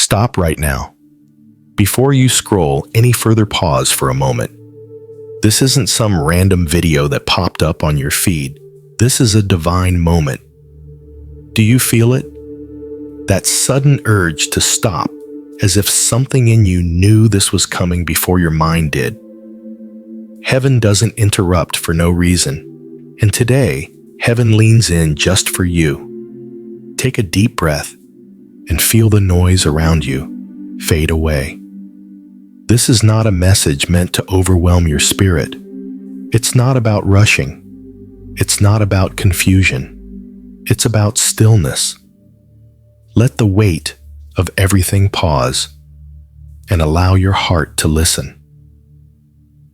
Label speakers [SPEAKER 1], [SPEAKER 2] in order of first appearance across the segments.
[SPEAKER 1] Stop right now. Before you scroll any further, pause for a moment. This isn't some random video that popped up on your feed. This is a divine moment. Do you feel it? That sudden urge to stop, as if something in you knew this was coming before your mind did. Heaven doesn't interrupt for no reason, and today, heaven leans in just for you. Take a deep breath and feel the noise around you fade away. This is not a message meant to overwhelm your spirit. It's not about rushing. It's not about confusion. It's about stillness. Let the weight of everything pause and allow your heart to listen.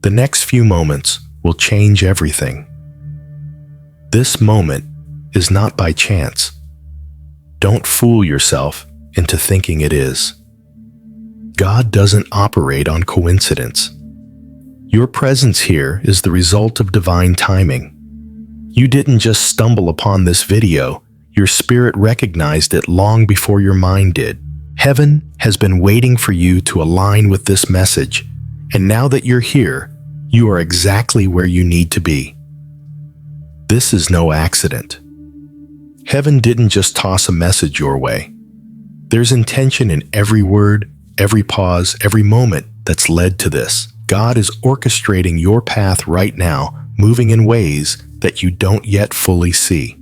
[SPEAKER 1] The next few moments will change everything. This moment is not by chance. Don't fool yourself into thinking it is. God doesn't operate on coincidence. Your presence here is the result of divine timing. You didn't just stumble upon this video, your spirit recognized it long before your mind did. Heaven has been waiting for you to align with this message, and now that you're here, you are exactly where you need to be. This is no accident. Heaven didn't just toss a message your way. There's intention in every word, every pause, every moment that's led to this. God is orchestrating your path right now, moving in ways that you don't yet fully see.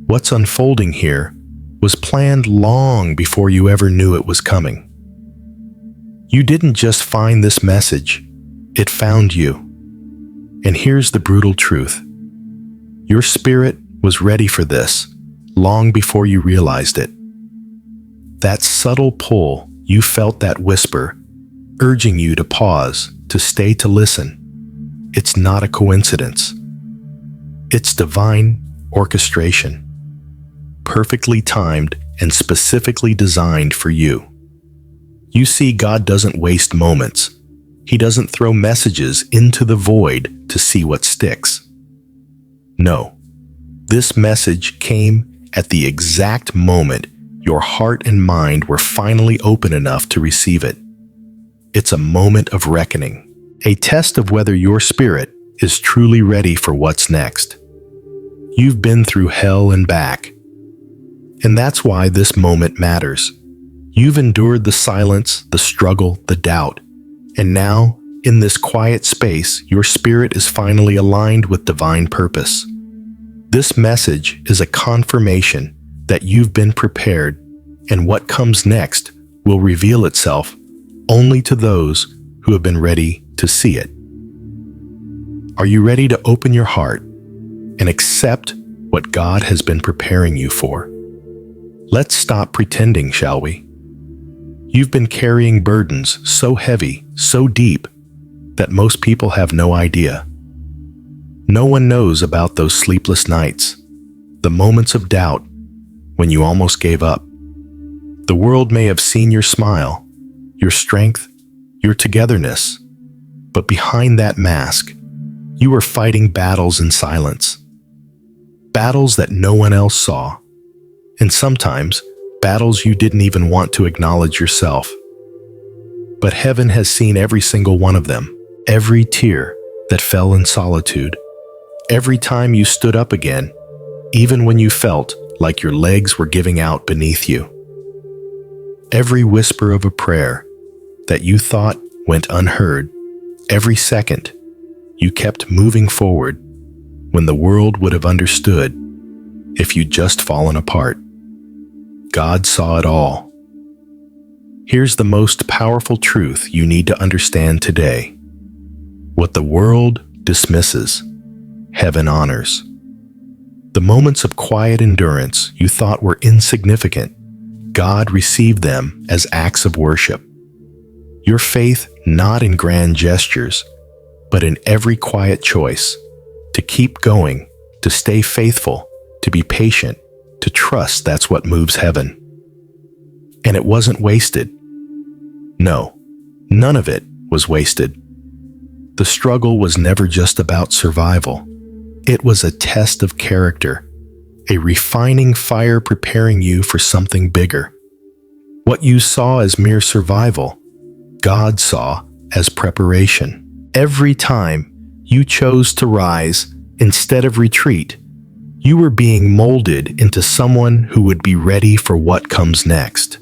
[SPEAKER 1] What's unfolding here was planned long before you ever knew it was coming. You didn't just find this message, it found you. And here's the brutal truth. Your spirit was ready for this long before you realized it. That subtle pull, you felt that whisper, urging you to pause, to stay, to listen. It's not a coincidence. It's divine orchestration, perfectly timed and specifically designed for you. You see, God doesn't waste moments. He doesn't throw messages into the void to see what sticks. No, this message came at the exact moment your heart and mind were finally open enough to receive it. It's a moment of reckoning, a test of whether your spirit is truly ready for what's next. You've been through hell and back, and that's why this moment matters. You've endured the silence, the struggle, the doubt, and now, in this quiet space, your spirit is finally aligned with divine purpose. This message is a confirmation that you've been prepared, and what comes next will reveal itself only to those who have been ready to see it. Are you ready to open your heart and accept what God has been preparing you for? Let's stop pretending, shall we? You've been carrying burdens so heavy, so deep, that most people have no idea. No one knows about those sleepless nights, the moments of doubt when you almost gave up. The world may have seen your smile, your strength, your togetherness, but behind that mask, you were fighting battles in silence. Battles that no one else saw, and sometimes battles you didn't even want to acknowledge yourself. But heaven has seen every single one of them, every tear that fell in solitude, every time you stood up again, even when you felt like your legs were giving out beneath you. Every whisper of a prayer that you thought went unheard, every second you kept moving forward when the world would have understood if you'd just fallen apart. God saw it all. Here's the most powerful truth you need to understand today. What the world dismisses, heaven honors. The moments of quiet endurance you thought were insignificant, God received them as acts of worship. Your faith not in grand gestures, but in every quiet choice, to keep going, to stay faithful, to be patient, to trust. That's what moves heaven. And it wasn't wasted. No, none of it was wasted. The struggle was never just about survival. It was a test of character, a refining fire preparing you for something bigger. What you saw as mere survival, God saw as preparation. Every time you chose to rise instead of retreat, you were being molded into someone who would be ready for what comes next.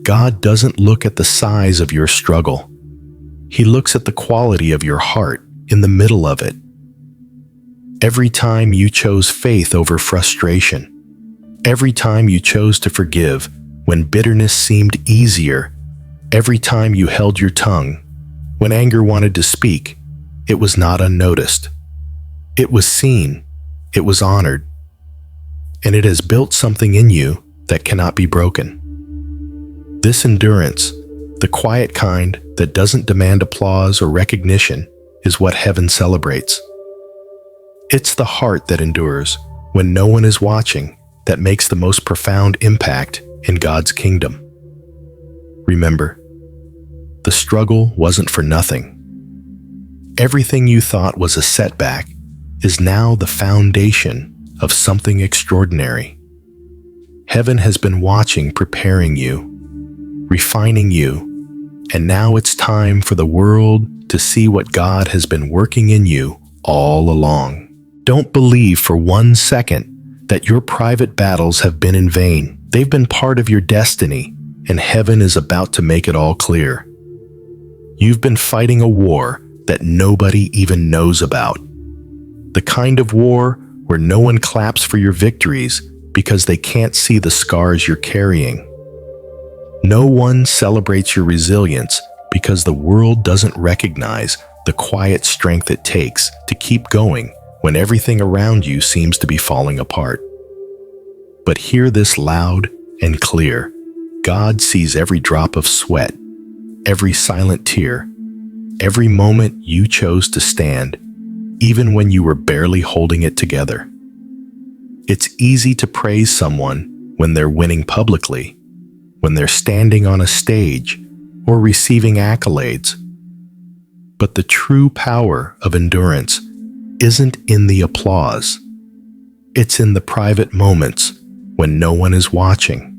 [SPEAKER 1] God doesn't look at the size of your struggle. He looks at the quality of your heart in the middle of it. Every time you chose faith over frustration, every time you chose to forgive when bitterness seemed easier, every time you held your tongue when anger wanted to speak, it was not unnoticed. It was seen, it was honored, and it has built something in you that cannot be broken. This endurance, the quiet kind that doesn't demand applause or recognition, is what heaven celebrates. It's the heart that endures when no one is watching that makes the most profound impact in God's kingdom. Remember, the struggle wasn't for nothing. Everything you thought was a setback is now the foundation of something extraordinary. Heaven has been watching, preparing you, refining you, and now it's time for the world to see what God has been working in you all along. Don't believe for 1 second that your private battles have been in vain. They've been part of your destiny, and heaven is about to make it all clear. You've been fighting a war that nobody even knows about. The kind of war where no one claps for your victories because they can't see the scars you're carrying. No one celebrates your resilience because the world doesn't recognize the quiet strength it takes to keep going when everything around you seems to be falling apart. But hear this loud and clear. God sees every drop of sweat, every silent tear, every moment you chose to stand, even when you were barely holding it together. It's easy to praise someone when they're winning publicly, when they're standing on a stage or receiving accolades. But the true power of endurance isn't in the applause. It's in the private moments when no one is watching.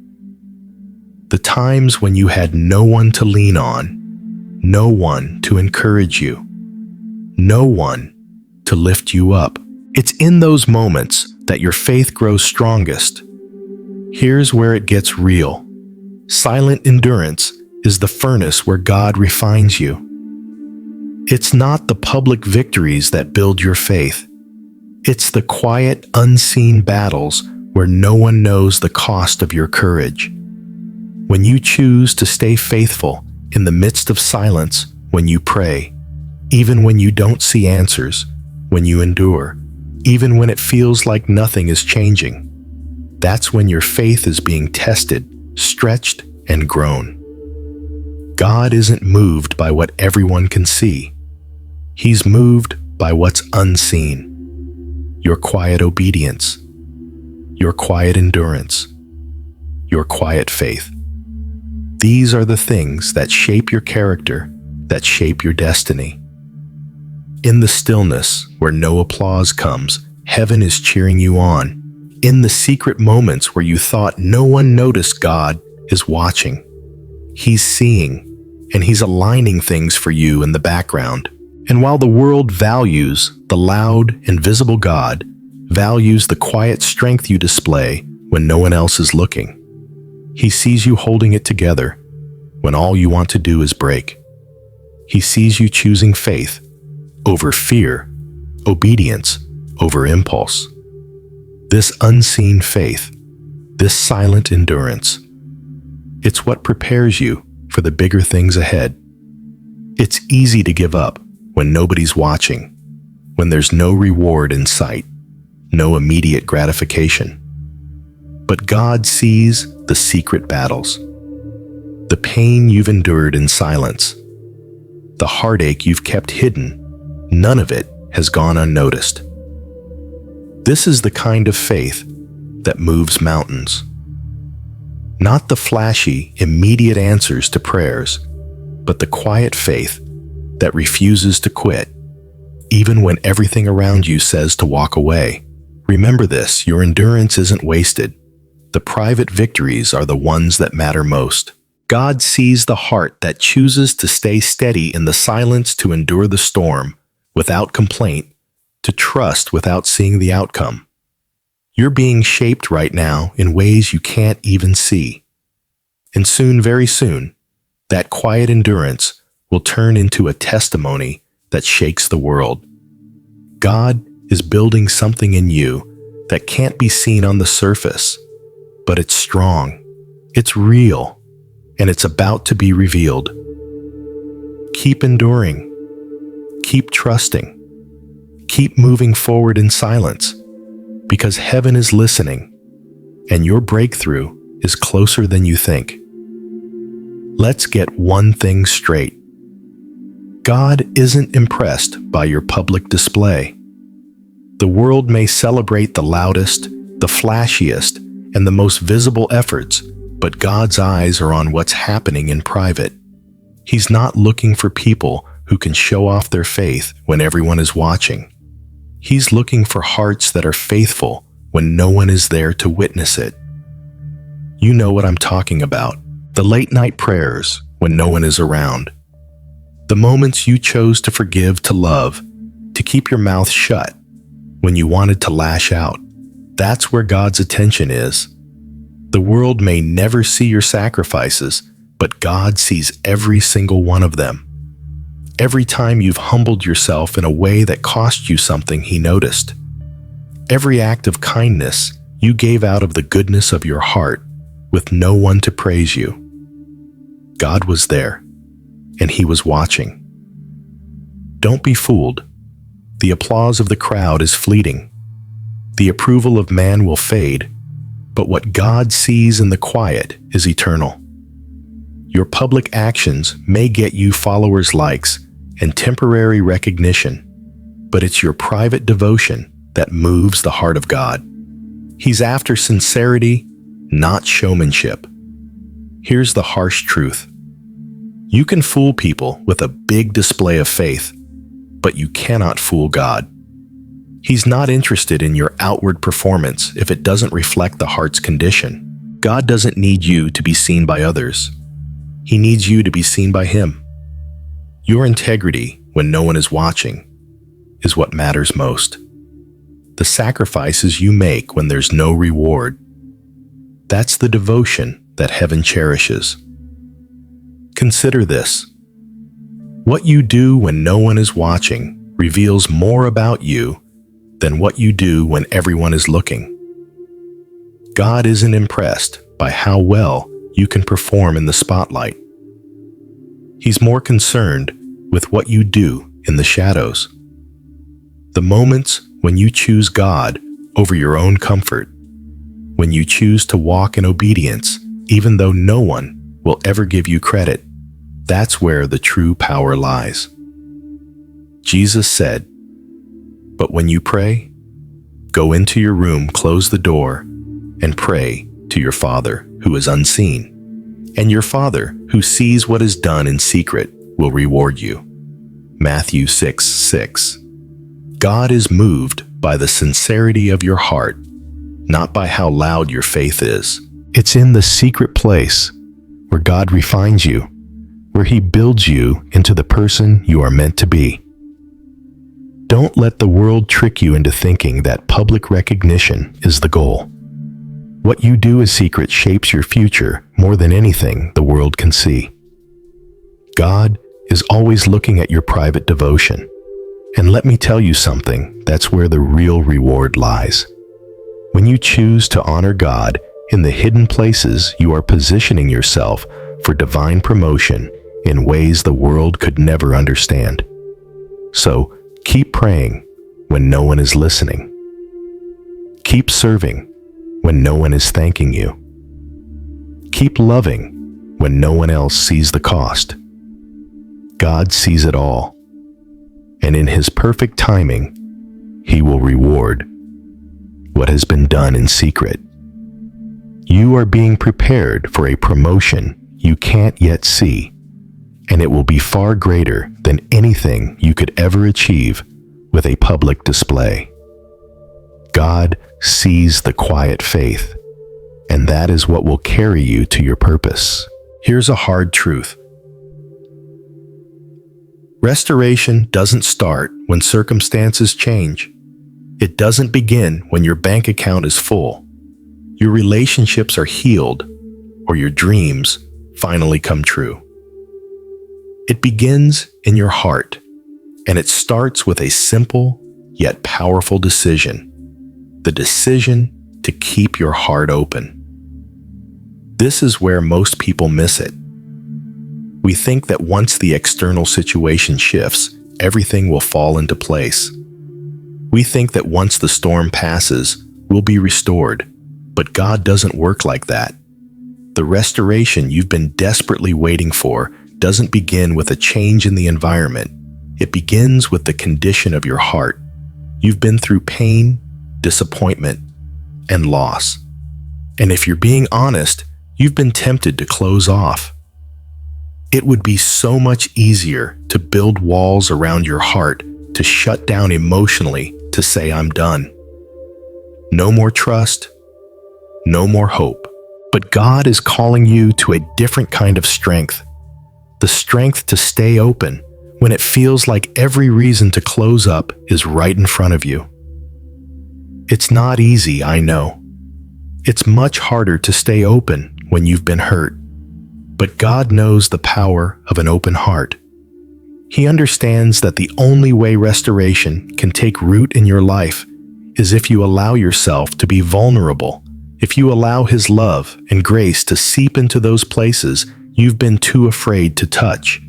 [SPEAKER 1] The times when you had no one to lean on, no one to encourage you, no one to lift you up. It's in those moments that your faith grows strongest. Here's where it gets real. Silent endurance is the furnace where God refines you. It's not the public victories that build your faith. It's the quiet, unseen battles where no one knows the cost of your courage. When you choose to stay faithful in the midst of silence, when you pray, even when you don't see answers, when you endure, even when it feels like nothing is changing, that's when your faith is being tested, stretched, and grown. God isn't moved by what everyone can see. He's moved by what's unseen. Your quiet obedience, your quiet endurance, your quiet faith. These are the things that shape your character, that shape your destiny. In the stillness where no applause comes, heaven is cheering you on. In the secret moments where you thought no one noticed, God is watching. He's seeing, and He's aligning things for you in the background. And while the world values the loud, invisible, God values the quiet strength you display when no one else is looking. He sees you holding it together when all you want to do is break. He sees you choosing faith over fear, obedience over impulse. This unseen faith, this silent endurance, it's what prepares you for the bigger things ahead. It's easy to give up when nobody's watching, when there's no reward in sight, no immediate gratification. But God sees the secret battles, the pain you've endured in silence, the heartache you've kept hidden. None of it has gone unnoticed. This is the kind of faith that moves mountains. Not the flashy, immediate answers to prayers, but the quiet faith that refuses to quit, even when everything around you says to walk away. Remember this, your endurance isn't wasted. The private victories are the ones that matter most. God sees the heart that chooses to stay steady in the silence, to endure the storm without complaint, to trust without seeing the outcome. You're being shaped right now in ways you can't even see. And soon, very soon, that quiet endurance will turn into a testimony that shakes the world. God is building something in you that can't be seen on the surface, but it's strong, it's real, and it's about to be revealed. Keep enduring. Keep trusting. Keep moving forward in silence, because heaven is listening, and your breakthrough is closer than you think. Let's get one thing straight. God isn't impressed by your public display. The world may celebrate the loudest, the flashiest, and the most visible efforts, but God's eyes are on what's happening in private. He's not looking for people who can show off their faith when everyone is watching. He's looking for hearts that are faithful when no one is there to witness it. You know what I'm talking about. The late night prayers when no one is around. The moments you chose to forgive, to love, to keep your mouth shut when you wanted to lash out. That's where God's attention is. The world may never see your sacrifices, but God sees every single one of them. Every time you've humbled yourself in a way that cost you something, He noticed. Every act of kindness you gave out of the goodness of your heart with no one to praise you. God was there, and He was watching. Don't be fooled. The applause of the crowd is fleeting. The approval of man will fade, but what God sees in the quiet is eternal. Your public actions may get you followers, likes, and temporary recognition, but it's your private devotion that moves the heart of God. He's after sincerity, not showmanship. Here's the harsh truth. You can fool people with a big display of faith, but you cannot fool God. He's not interested in your outward performance if it doesn't reflect the heart's condition. God doesn't need you to be seen by others. He needs you to be seen by Him. Your integrity, when no one is watching, is what matters most. The sacrifices you make when there's no reward, that's the devotion that heaven cherishes. Consider this. What you do when no one is watching reveals more about you than what you do when everyone is looking. God isn't impressed by how well you can perform in the spotlight. He's more concerned with what you do in the shadows. The moments when you choose God over your own comfort, when you choose to walk in obedience even though no one will ever give you credit, that's where the true power lies. Jesus said, "But when you pray, go into your room, close the door, and pray to your Father who is unseen. And your Father who sees what is done in secret will reward you." Matthew 6:6. God is moved by the sincerity of your heart, not by how loud your faith is. It's in the secret place where God refines you, where He builds you into the person you are meant to be. Don't let the world trick you into thinking that public recognition is the goal. What you do in secret shapes your future more than anything the world can see. God is always looking at your private devotion. And let me tell you something, that's where the real reward lies. When you choose to honor God in the hidden places, you are positioning yourself for divine promotion in ways the world could never understand. So, keep praying when no one is listening. Keep serving when no one is thanking you. Keep loving when no one else sees the cost. God sees it all, and in His perfect timing, He will reward what has been done in secret. You are being prepared for a promotion you can't yet see, and it will be far greater than anything you could ever achieve with a public display. God sees the quiet faith, and that is what will carry you to your purpose. Here's a hard truth. Restoration doesn't start when circumstances change. It doesn't begin when your bank account is full, your relationships are healed, or your dreams finally come true. It begins in your heart, and it starts with a simple yet powerful decision: the decision to keep your heart open. This is where most people miss it. We think that once the external situation shifts, everything will fall into place. We think that once the storm passes, we'll be restored, but God doesn't work like that. The restoration you've been desperately waiting for doesn't begin with a change in the environment. It begins with the condition of your heart. You've been through pain, disappointment, and loss. And if you're being honest, you've been tempted to close off. It would be so much easier to build walls around your heart, to shut down emotionally, to say, "I'm done." No more trust, no more hope. But God is calling you to a different kind of strength. The strength to stay open when it feels like every reason to close up is right in front of you. It's not easy, I know. It's much harder to stay open when you've been hurt. But God knows the power of an open heart. He understands that the only way restoration can take root in your life is if you allow yourself to be vulnerable, if you allow His love and grace to seep into those places you've been too afraid to touch.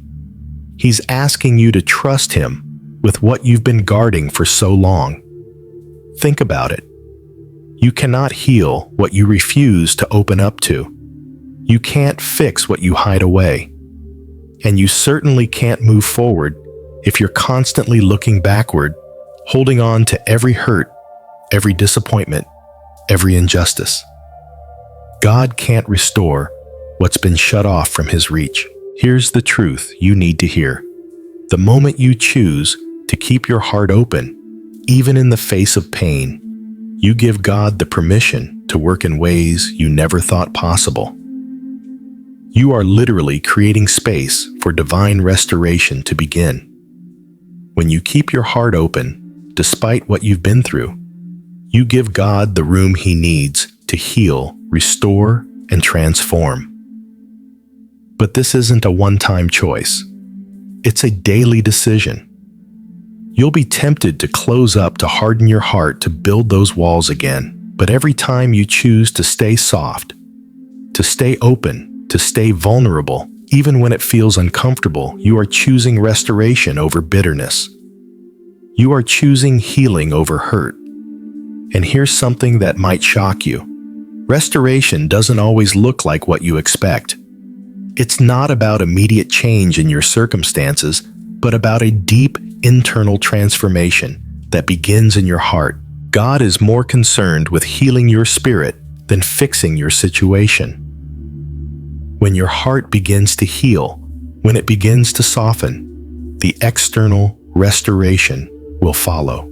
[SPEAKER 1] He's asking you to trust Him with what you've been guarding for so long. Think about it. You cannot heal what you refuse to open up to. You can't fix what you hide away. And you certainly can't move forward if you're constantly looking backward, holding on to every hurt, every disappointment, every injustice. God can't restore what's been shut off from His reach. Here's the truth you need to hear. The moment you choose to keep your heart open, even in the face of pain, you give God the permission to work in ways you never thought possible. You are literally creating space for divine restoration to begin. When you keep your heart open, despite what you've been through, you give God the room He needs to heal, restore, and transform. But this isn't a one-time choice. It's a daily decision. You'll be tempted to close up, to harden your heart, to build those walls again. But every time you choose to stay soft, to stay open, to stay vulnerable, even when it feels uncomfortable, you are choosing restoration over bitterness. You are choosing healing over hurt. And here's something that might shock you. Restoration doesn't always look like what you expect. It's not about immediate change in your circumstances, but about a deep internal transformation that begins in your heart. God is more concerned with healing your spirit than fixing your situation. When your heart begins to heal, when it begins to soften, the external restoration will follow.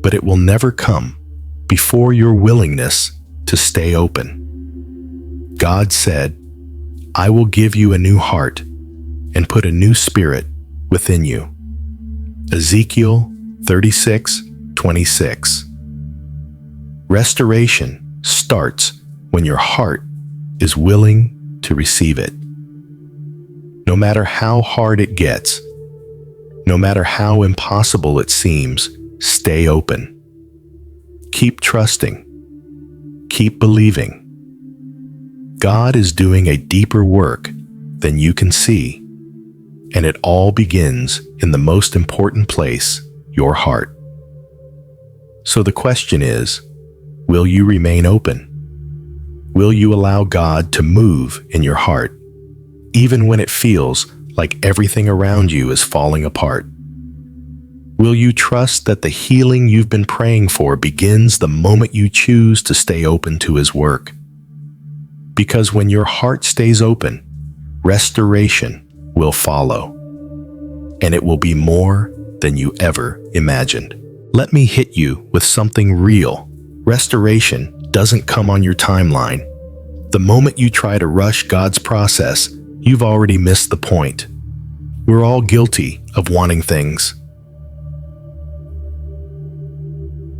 [SPEAKER 1] But it will never come before your willingness to stay open. God said, "I will give you a new heart and put a new spirit within you." Ezekiel 36:26. Restoration starts when your heart is willing to receive it. No matter how hard it gets, no matter how impossible it seems, stay open. Keep trusting. Keep believing. God is doing a deeper work than you can see, and it all begins in the most important place, your heart. So the question is, will you remain open? Will you allow God to move in your heart, even when it feels like everything around you is falling apart? Will you trust that the healing you've been praying for begins the moment you choose to stay open to His work? Because when your heart stays open, restoration will follow, and it will be more than you ever imagined. Let me hit you with something real. Restoration doesn't come on your timeline. The moment you try to rush God's process, you've already missed the point. We're all guilty of wanting things.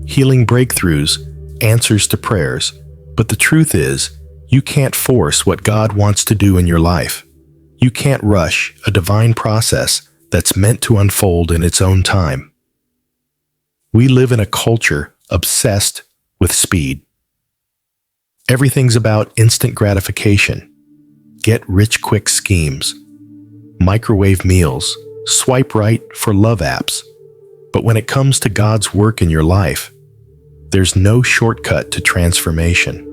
[SPEAKER 1] Healing breakthroughs, answers to prayers, but the truth is, you can't force what God wants to do in your life. You can't rush a divine process that's meant to unfold in its own time. We live in a culture obsessed with speed. Everything's about instant gratification, get-rich-quick schemes, microwave meals, swipe right for love apps. But when it comes to God's work in your life, there's no shortcut to transformation.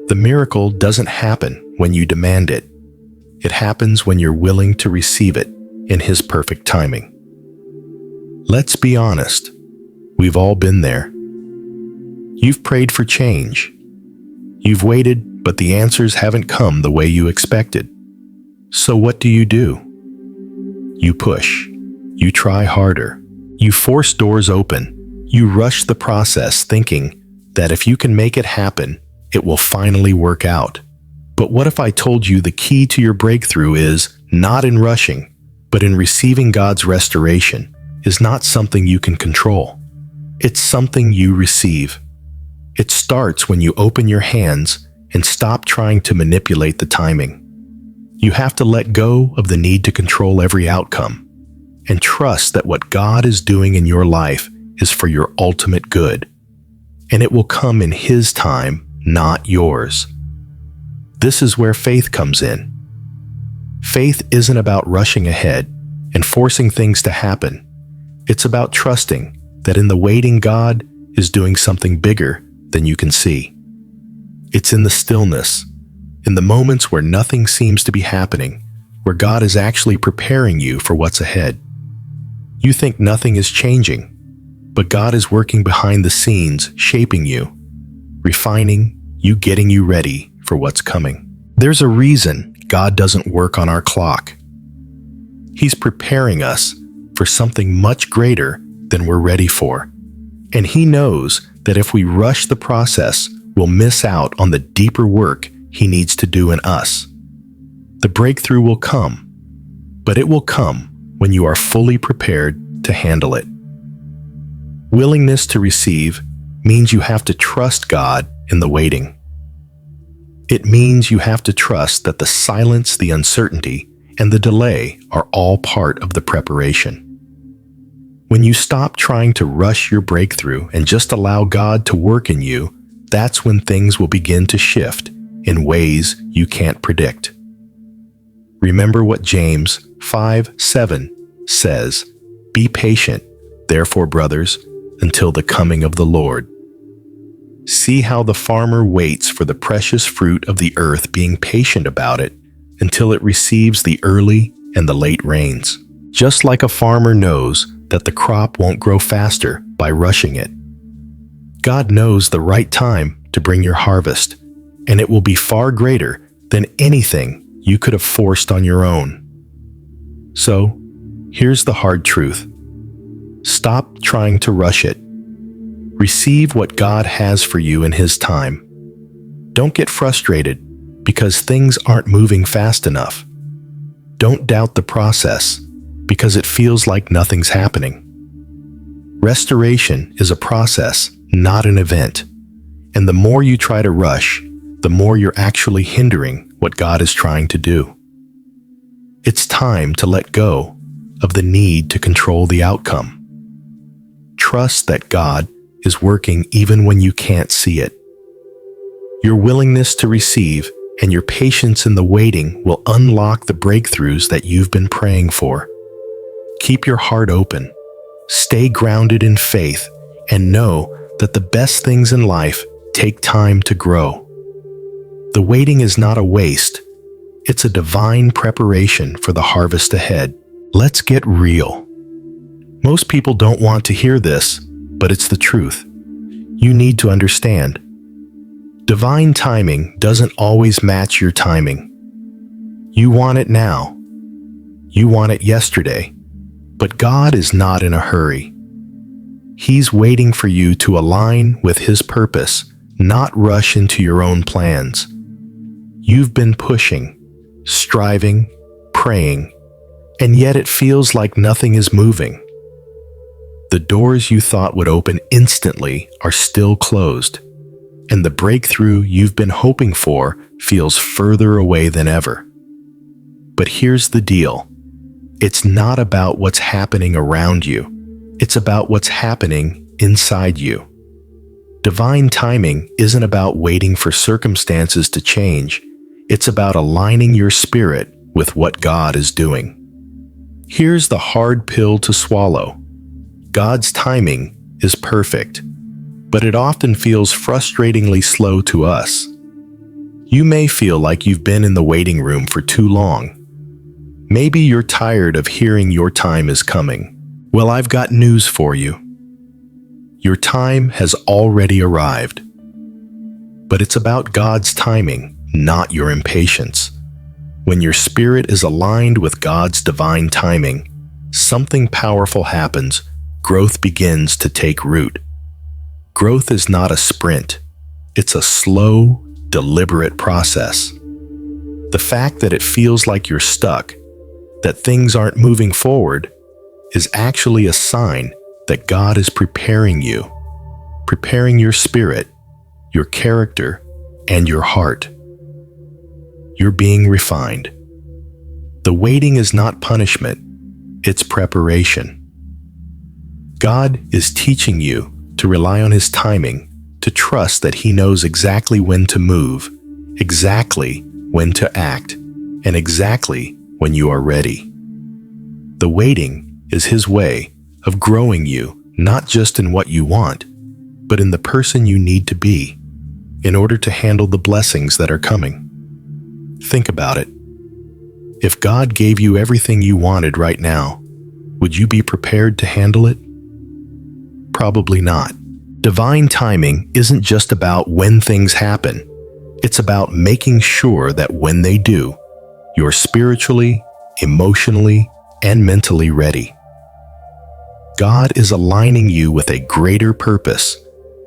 [SPEAKER 1] The miracle doesn't happen when you demand it. It happens when you're willing to receive it in His perfect timing. Let's be honest. We've all been there. You've prayed for change. You've waited, but the answers haven't come the way you expected. So what do? You push. You try harder. You force doors open. You rush the process thinking that if you can make it happen, it will finally work out. But what if I told you the key to your breakthrough is not in rushing, but in receiving God's restoration is not something you can control. It's something you receive. It starts when you open your hands and stop trying to manipulate the timing. You have to let go of the need to control every outcome and trust that what God is doing in your life is for your ultimate good, and it will come in His time, not yours. This is where faith comes in. Faith isn't about rushing ahead and forcing things to happen. It's about trusting that in the waiting, God is doing something bigger than you can see. It's in the stillness, in the moments where nothing seems to be happening, where God is actually preparing you for what's ahead. You think nothing is changing, but God is working behind the scenes, shaping you, refining you, getting you ready for what's coming. There's a reason God doesn't work on our clock. He's preparing us for something much greater than we're ready for. And He knows that if we rush the process, we'll miss out on the deeper work He needs to do in us. The breakthrough will come, but it will come when you are fully prepared to handle it. Willingness to receive means you have to trust God in the waiting. It means you have to trust that the silence, the uncertainty, and the delay are all part of the preparation. When you stop trying to rush your breakthrough and just allow God to work in you, that's when things will begin to shift in ways you can't predict. Remember what James 5:7 says, "Be patient, therefore, brothers, until the coming of the Lord. See how the farmer waits for the precious fruit of the earth, being patient about it until it receives the early and the late rains." Just like a farmer knows that the crop won't grow faster by rushing it, God knows the right time to bring your harvest, and it will be far greater than anything you could have forced on your own. So, here's the hard truth. Stop trying to rush it. Receive what God has for you in His time. Don't get frustrated because things aren't moving fast enough. Don't doubt the process because it feels like nothing's happening. Restoration is a process, not an event. And the more you try to rush, the more you're actually hindering what God is trying to do. It's time to let go of the need to control the outcome. Trust that God is working even when you can't see it. Your willingness to receive and your patience in the waiting will unlock the breakthroughs that you've been praying for. Keep your heart open, stay grounded in faith, and know that the best things in life take time to grow. The waiting is not a waste. It's a divine preparation for the harvest ahead. Let's get real. Most people don't want to hear this, but it's the truth. You need to understand. Divine timing doesn't always match your timing. You want it now. You want it yesterday. But God is not in a hurry. He's waiting for you to align with His purpose not rush into your own plans. You've been pushing, striving, praying, and yet it feels like nothing is moving. The doors you thought would open instantly are still closed, and the breakthrough you've been hoping for feels further away than ever. But here's the deal. It's not about what's happening around you. It's about what's happening inside you. Divine timing isn't about waiting for circumstances to change. It's about aligning your spirit with what God is doing. Here's the hard pill to swallow. God's timing is perfect, but it often feels frustratingly slow to us. You may feel like you've been in the waiting room for too long. Maybe you're tired of hearing your time is coming. Well, I've got news for you. Your time has already arrived. But it's about God's timing, not your impatience. When your spirit is aligned with God's divine timing, something powerful happens. Growth begins to take root. Growth is not a sprint. It's a slow, deliberate process. The fact that it feels like you're stuck, that things aren't moving forward, is actually a sign that God is preparing you, preparing your spirit, your character, and your heart. You're being refined. The waiting is not punishment, it's preparation. God is teaching you to rely on His timing, to trust that He knows exactly when to move, exactly when to act, and exactly when you are ready. The waiting is His way of growing you, not just in what you want, but in the person you need to be, in order to handle the blessings that are coming. Think about it. If God gave you everything you wanted right now, would you be prepared to handle it? Probably not. Divine timing isn't just about when things happen. It's about making sure that when they do, you're spiritually, emotionally, and mentally ready. God is aligning you with a greater purpose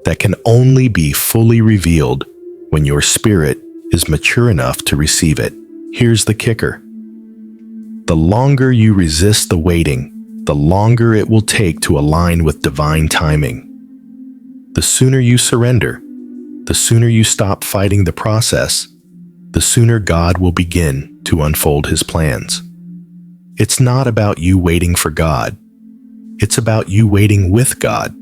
[SPEAKER 1] that can only be fully revealed when your spirit is mature enough to receive it. Here's the kicker. The longer you resist the waiting, the longer it will take to align with divine timing. The sooner you surrender, the sooner you stop fighting the process, the sooner God will begin to unfold His plans. It's not about you waiting for God. It's about you waiting with God.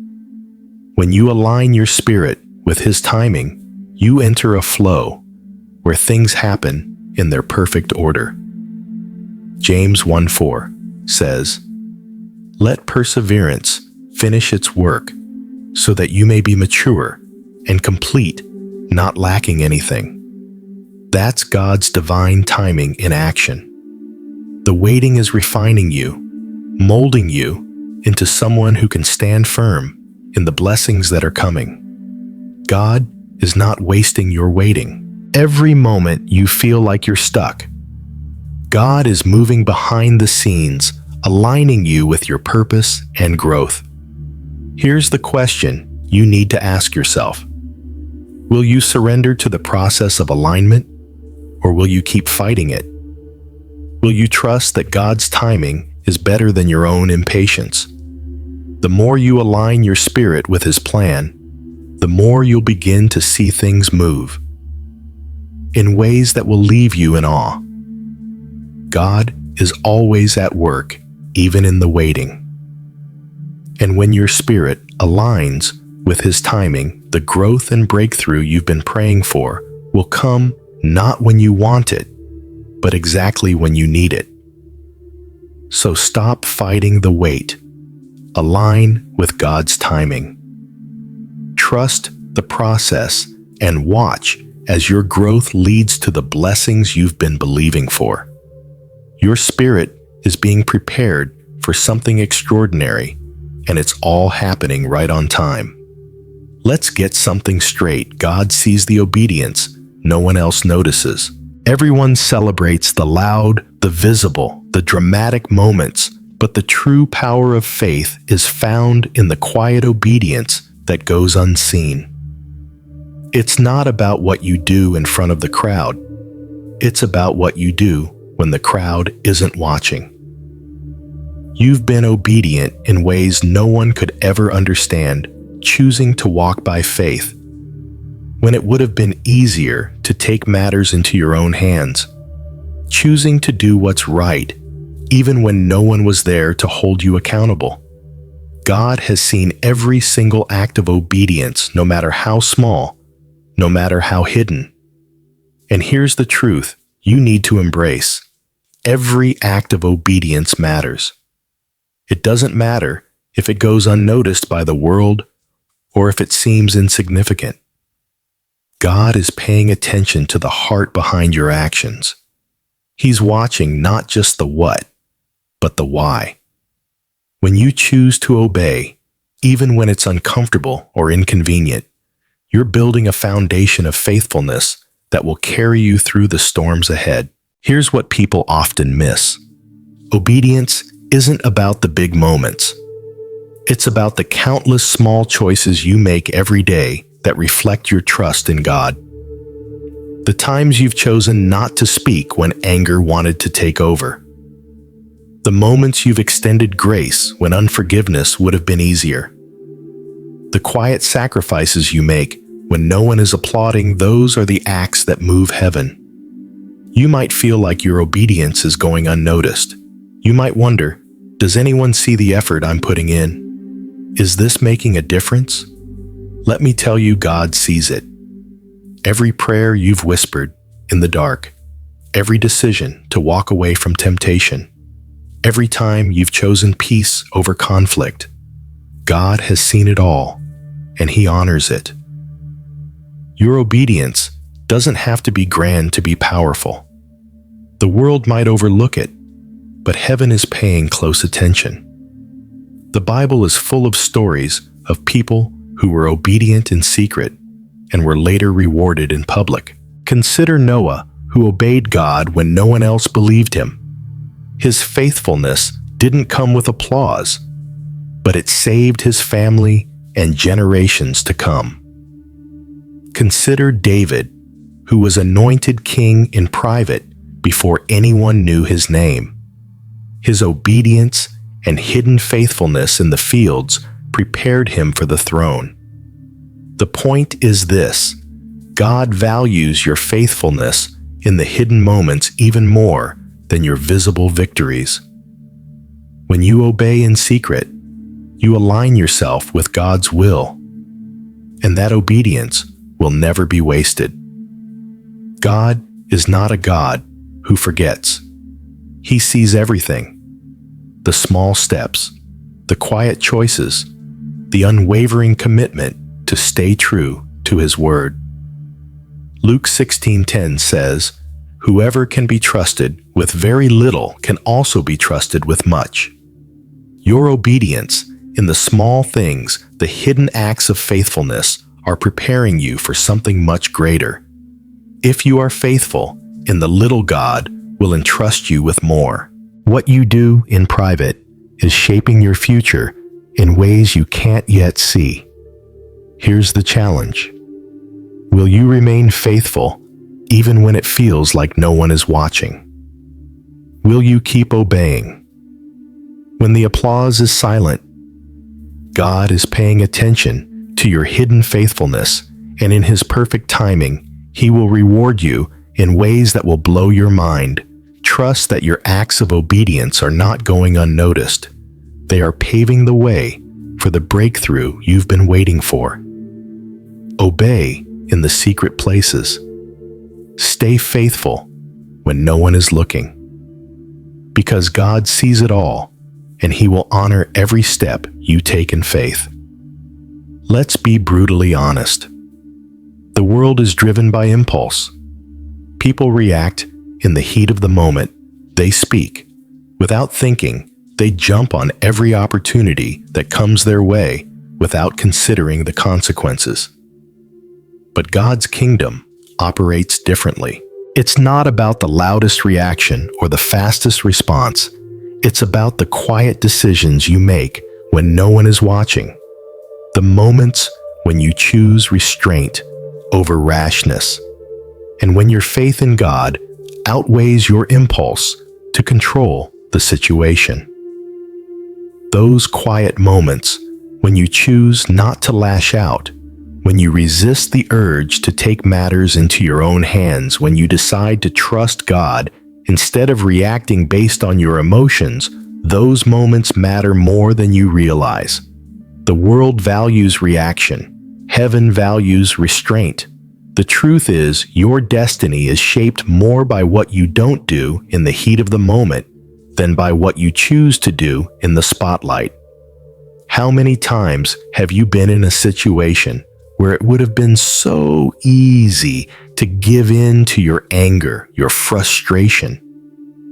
[SPEAKER 1] When you align your spirit with His timing, you enter a flow where things happen in their perfect order. James 1:4 says, "Let perseverance finish its work, so that you may be mature and complete, not lacking anything." That's God's divine timing in action. The waiting is refining you, molding you into someone who can stand firm in the blessings that are coming. God is not wasting your waiting. Every moment you feel like you're stuck, God is moving behind the scenes, aligning you with your purpose and growth. Here's the question you need to ask yourself. Will you surrender to the process of alignment, or will you keep fighting it? Will you trust that God's timing is better than your own impatience? The more you align your spirit with His plan, the more you'll begin to see things move in ways that will leave you in awe. God is always at work, even in the waiting. And when your spirit aligns with His timing, the growth and breakthrough you've been praying for will come not when you want it, but exactly when you need it. So stop fighting the wait. Align with God's timing. Trust the process and watch as your growth leads to the blessings you've been believing for. Your spirit is being prepared for something extraordinary, and it's all happening right on time. Let's get something straight. God sees the obedience no one else notices. Everyone celebrates the loud, the visible, the dramatic moments, but the true power of faith is found in the quiet obedience that goes unseen. It's not about what you do in front of the crowd. It's about what you do when the crowd isn't watching. You've been obedient in ways no one could ever understand, choosing to walk by faith, when it would have been easier to take matters into your own hands, choosing to do what's right, even when no one was there to hold you accountable. God has seen every single act of obedience, no matter how small, no matter how hidden. And here's the truth you need to embrace. Every act of obedience matters. It doesn't matter if it goes unnoticed by the world or if it seems insignificant. God is paying attention to the heart behind your actions. He's watching not just the what, but the why. When you choose to obey, even when it's uncomfortable or inconvenient, you're building a foundation of faithfulness that will carry you through the storms ahead. Here's what people often miss. Obedience isn't about the big moments. It's about the countless small choices you make every day that reflect your trust in God. The times you've chosen not to speak when anger wanted to take over. The moments you've extended grace when unforgiveness would have been easier. The quiet sacrifices you make when no one is applauding, those are the acts that move heaven. You might feel like your obedience is going unnoticed. You might wonder, does anyone see the effort I'm putting in? Is this making a difference? Let me tell you, God sees it. Every prayer you've whispered in the dark, every decision to walk away from temptation, every time you've chosen peace over conflict, God has seen it all, and He honors it. Your obedience doesn't have to be grand to be powerful. The world might overlook it, but heaven is paying close attention. The Bible is full of stories of people who were obedient in secret and were later rewarded in public. Consider Noah, who obeyed God when no one else believed him. His faithfulness didn't come with applause, but it saved his family and generations to come. Consider David, who was anointed king in private before anyone knew his name. His obedience and hidden faithfulness in the fields prepared him for the throne. The point is this: God values your faithfulness in the hidden moments even more than your visible victories. When you obey in secret, you align yourself with God's will, and that obedience will never be wasted. God is not a God who forgets. He sees everything: the small steps, the quiet choices, the unwavering commitment to stay true to His word. Luke 16:10 says, "Whoever can be trusted with very little can also be trusted with much." Your obedience in the small things, the hidden acts of faithfulness, are preparing you for something much greater. If you are faithful in the little, God will entrust you with more. What you do in private is shaping your future in ways you can't yet see. Here's the challenge. Will you remain faithful even when it feels like no one is watching? Will you keep obeying? When the applause is silent, God is paying attention to your hidden faithfulness, and in His perfect timing, He will reward you in ways that will blow your mind. Trust that your acts of obedience are not going unnoticed. They are paving the way for the breakthrough you've been waiting for. Obey in the secret places. Stay faithful when no one is looking. Because God sees it all, and He will honor every step you take in faith. Let's be brutally honest. The world is driven by impulse. People react in the heat of the moment. They speak. Without thinking, they jump on every opportunity that comes their way without considering the consequences. But God's kingdom operates differently. It's not about the loudest reaction or the fastest response. It's about the quiet decisions you make when no one is watching. The moments when you choose restraint over rashness, and when your faith in God outweighs your impulse to control the situation. Those quiet moments when you choose not to lash out, when you resist the urge to take matters into your own hands, when you decide to trust God instead of reacting based on your emotions, those moments matter more than you realize. The world values reaction. Heaven values restraint. The truth is, your destiny is shaped more by what you don't do in the heat of the moment than by what you choose to do in the spotlight. How many times have you been in a situation where it would have been so easy to give in to your anger, your frustration,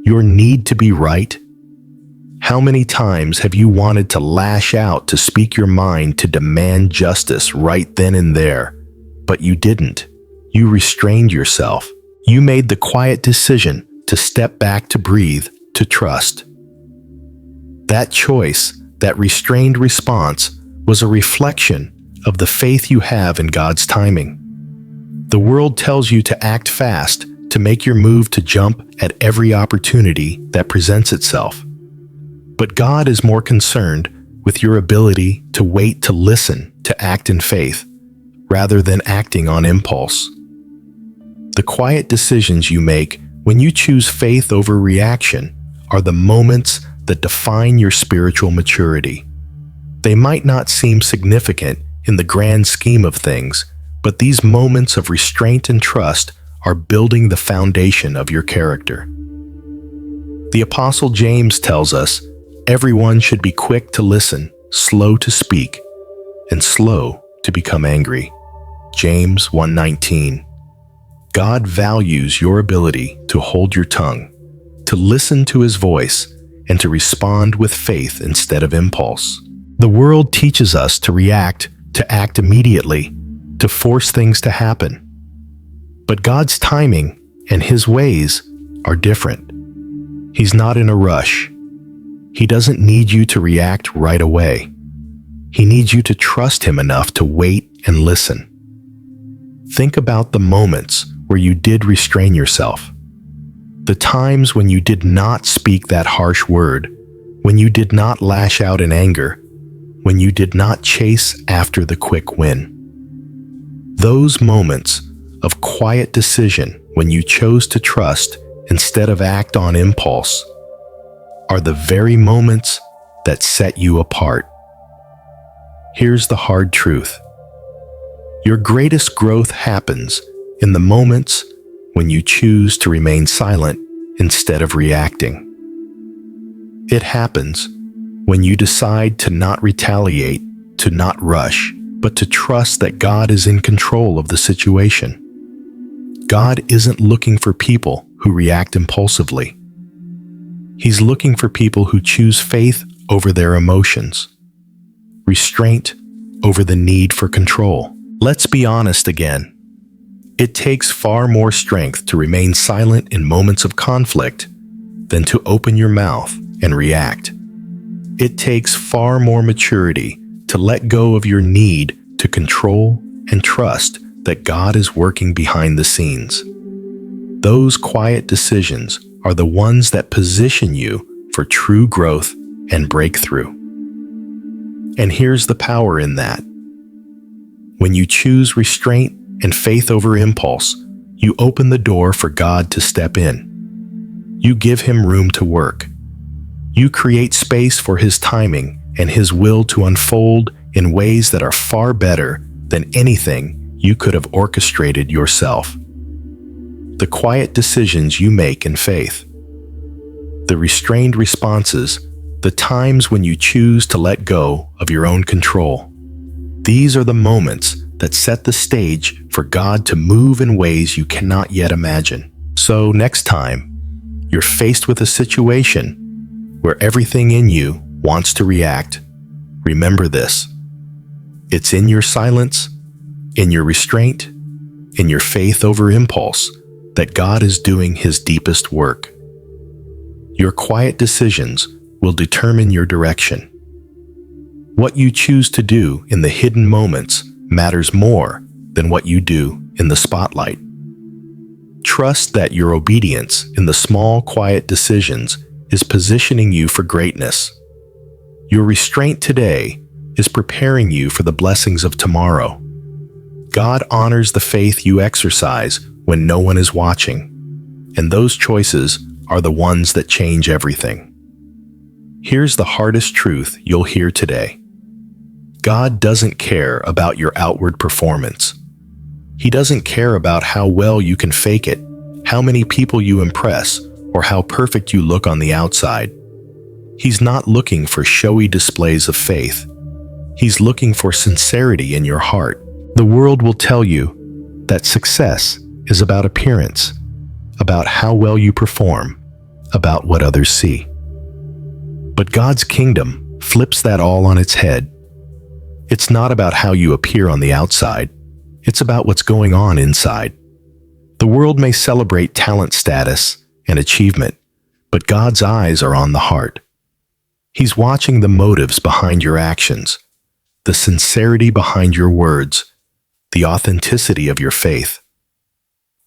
[SPEAKER 1] your need to be right? How many times have you wanted to lash out, to speak your mind, to demand justice right then and there, but you didn't? You restrained yourself. You made the quiet decision to step back, to breathe, to trust. That choice, that restrained response, was a reflection of the faith you have in God's timing. The world tells you to act fast, to make your move, to jump at every opportunity that presents itself. But God is more concerned with your ability to wait, to listen, to act in faith, rather than acting on impulse. The quiet decisions you make when you choose faith over reaction are the moments that define your spiritual maturity. They might not seem significant in the grand scheme of things, but these moments of restraint and trust are building the foundation of your character. The Apostle James tells us, everyone should be quick to listen, slow to speak, and slow to become angry. James 1:19. God values your ability to hold your tongue, to listen to His voice, and to respond with faith instead of impulse. The world teaches us to react, to act immediately, to force things to happen. But God's timing and His ways are different. He's not in a rush. He doesn't need you to react right away. He needs you to trust Him enough to wait and listen. Think about the moments where you did restrain yourself. The times when you did not speak that harsh word, when you did not lash out in anger, when you did not chase after the quick win. Those moments of quiet decision when you chose to trust instead of act on impulse are the very moments that set you apart. Here's the hard truth. Your greatest growth happens in the moments when you choose to remain silent instead of reacting. It happens when you decide to not retaliate, to not rush, but to trust that God is in control of the situation. God isn't looking for people who react impulsively. He's looking for people who choose faith over their emotions, restraint over the need for control. Let's be honest again. It takes far more strength to remain silent in moments of conflict than to open your mouth and react. It takes far more maturity to let go of your need to control and trust that God is working behind the scenes. Those quiet decisions are the ones that position you for true growth and breakthrough. And here's the power in that. When you choose restraint and faith over impulse, you open the door for God to step in. You give Him room to work. You create space for His timing and His will to unfold in ways that are far better than anything you could have orchestrated yourself. The quiet decisions you make in faith, the restrained responses, the times when you choose to let go of your own control. These are the moments that set the stage for God to move in ways you cannot yet imagine. So next time you're faced with a situation where everything in you wants to react, remember this. It's in your silence, in your restraint, in your faith over impulse that God is doing His deepest work. Your quiet decisions will determine your direction. What you choose to do in the hidden moments matters more than what you do in the spotlight. Trust that your obedience in the small, quiet decisions is positioning you for greatness. Your restraint today is preparing you for the blessings of tomorrow. God honors the faith you exercise when no one is watching, and those choices are the ones that change everything. Here's the hardest truth you'll hear today. God doesn't care about your outward performance. He doesn't care about how well you can fake it, how many people you impress, or how perfect you look on the outside. He's not looking for showy displays of faith. He's looking for sincerity in your heart. The world will tell you that success is about appearance, about how well you perform, about what others see. But God's kingdom flips that all on its head. It's not about how you appear on the outside. It's about what's going on inside. The world may celebrate talent status and achievement, but God's eyes are on the heart. He's watching the motives behind your actions, the sincerity behind your words, the authenticity of your faith.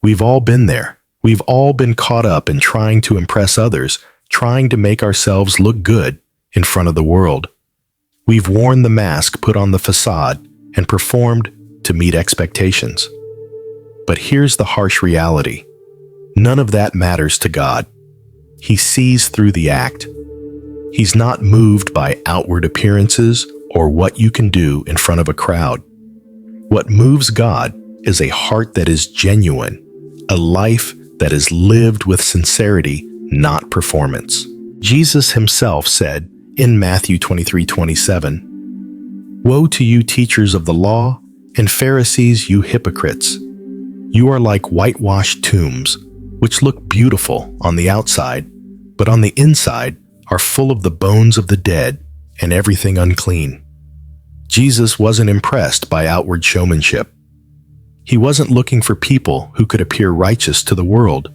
[SPEAKER 1] We've all been there. We've all been caught up in trying to impress others, trying to make ourselves look good in front of the world. We've worn the mask, put on the facade, and performed to meet expectations. But here's the harsh reality. None of that matters to God. He sees through the act. He's not moved by outward appearances or what you can do in front of a crowd. What moves God is a heart that is genuine, a life that is lived with sincerity, not performance. Jesus himself said in Matthew 23:27, "Woe to you, teachers of the law, and Pharisees, you hypocrites! You are like whitewashed tombs, which look beautiful on the outside, but on the inside are full of the bones of the dead and everything unclean." Jesus wasn't impressed by outward showmanship. He wasn't looking for people who could appear righteous to the world.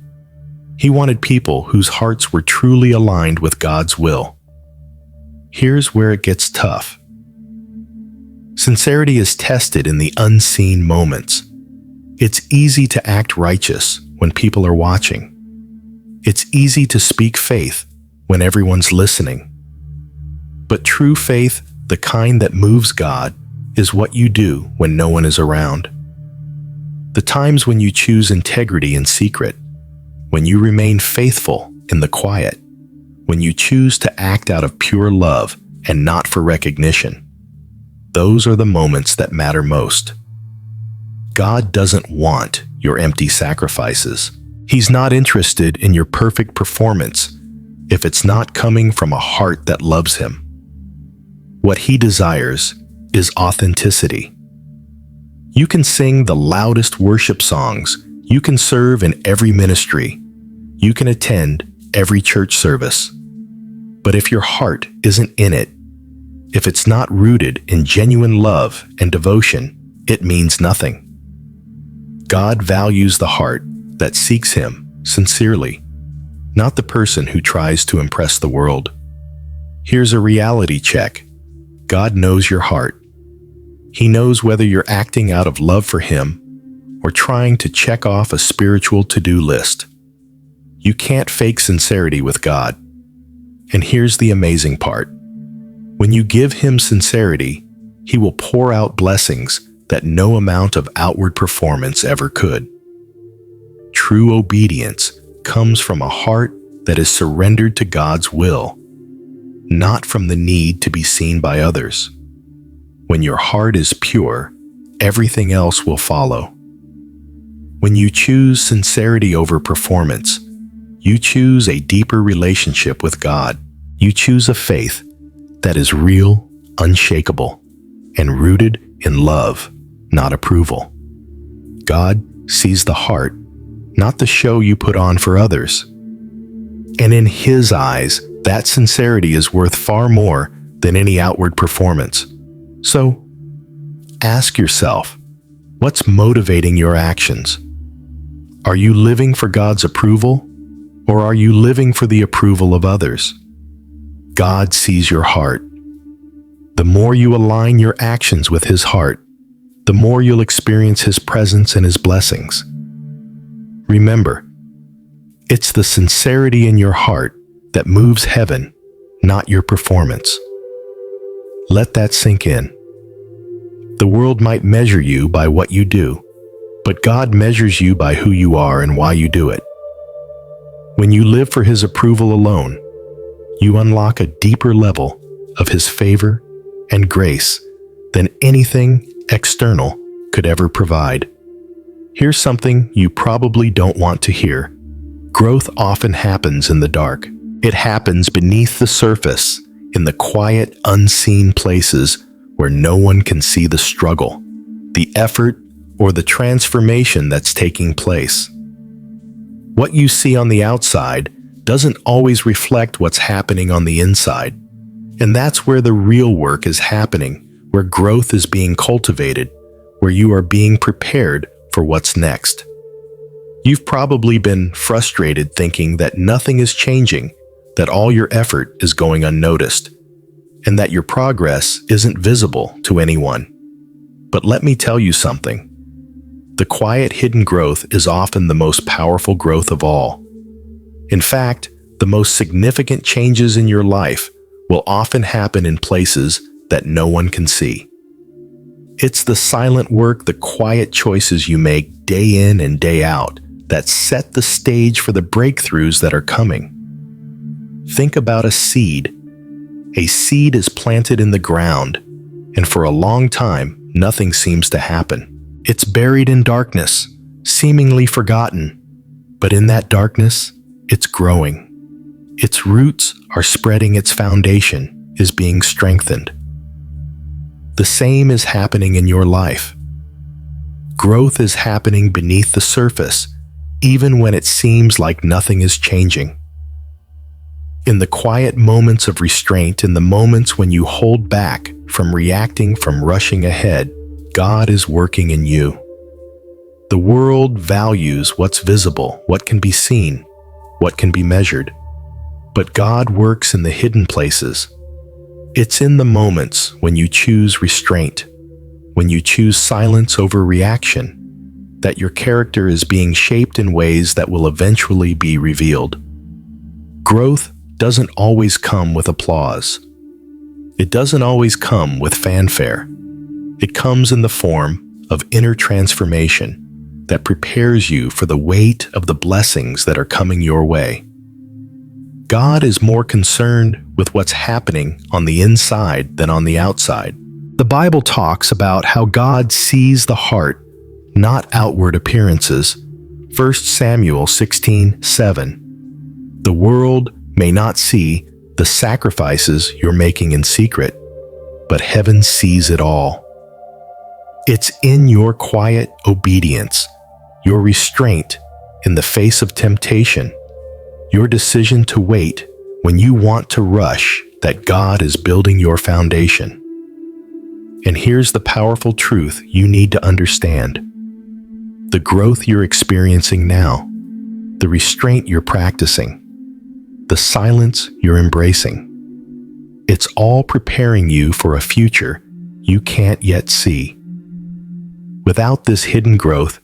[SPEAKER 1] He wanted people whose hearts were truly aligned with God's will. Here's where it gets tough. Sincerity is tested in the unseen moments. It's easy to act righteous when people are watching. It's easy to speak faith when everyone's listening. But true faith, the kind that moves God, is what you do when no one is around. The times when you choose integrity in secret, when you remain faithful in the quiet, when you choose to act out of pure love and not for recognition, those are the moments that matter most. God doesn't want your empty sacrifices. He's not interested in your perfect performance if it's not coming from a heart that loves him. What he desires is authenticity. You can sing the loudest worship songs. You can serve in every ministry. You can attend every church service. But if your heart isn't in it, if it's not rooted in genuine love and devotion, it means nothing. God values the heart that seeks him sincerely, not the person who tries to impress the world. Here's a reality check. God knows your heart. He knows whether you're acting out of love for him or trying to check off a spiritual to-do list. You can't fake sincerity with God. And here's the amazing part. When you give him sincerity, he will pour out blessings that no amount of outward performance ever could. True obedience comes from a heart that is surrendered to God's will, not from the need to be seen by others. When your heart is pure, everything else will follow. When you choose sincerity over performance, you choose a deeper relationship with God. You choose a faith that is real, unshakable, and rooted in love, not approval. God sees the heart, not the show you put on for others. And in his eyes, that sincerity is worth far more than any outward performance. So, ask yourself, what's motivating your actions? Are you living for God's approval, or are you living for the approval of others? God sees your heart. The more you align your actions with his heart, the more you'll experience His presence and His blessings. Remember, it's the sincerity in your heart that moves heaven, not your performance. Let that sink in. The world might measure you by what you do, but God measures you by who you are and why you do it. When you live for His approval alone, you unlock a deeper level of His favor and grace than anything external could ever provide. Here's something you probably don't want to hear. Growth often happens in the dark. It happens beneath the surface, in the quiet, unseen places where no one can see the struggle, the effort, or the transformation that's taking place. What you see on the outside doesn't always reflect what's happening on the inside. And that's where the real work is happening, where growth is being cultivated, where you are being prepared for what's next. You've probably been frustrated thinking that nothing is changing, that all your effort is going unnoticed, and that your progress isn't visible to anyone. But let me tell you something. The quiet hidden growth is often the most powerful growth of all. In fact, the most significant changes in your life will often happen in places that no one can see. It's the silent work, the quiet choices you make day in and day out that set the stage for the breakthroughs that are coming. Think about a seed. A seed is planted in the ground, and for a long time, nothing seems to happen. It's buried in darkness, seemingly forgotten, but in that darkness, it's growing. Its roots are spreading, its foundation is being strengthened. The same is happening in your life. Growth is happening beneath the surface, even when it seems like nothing is changing. In the quiet moments of restraint, in the moments when you hold back from reacting, from rushing ahead, God is working in you. The world values what's visible, what can be seen, what can be measured. But God works in the hidden places. It's in the moments when you choose restraint, when you choose silence over reaction, that your character is being shaped in ways that will eventually be revealed. Growth doesn't always come with applause. It doesn't always come with fanfare. It comes in the form of inner transformation that prepares you for the weight of the blessings that are coming your way. God is more concerned with what's happening on the inside than on the outside. The Bible talks about how God sees the heart, not outward appearances. 1 Samuel 16:7. The world may not see the sacrifices you're making in secret, but heaven sees it all. It's in your quiet obedience, your restraint in the face of temptation, your decision to wait when you want to rush, that God is building your foundation. And here's the powerful truth you need to understand. The growth you're experiencing now, the restraint you're practicing, the silence you're embracing, it's all preparing you for a future you can't yet see. Without this hidden growth,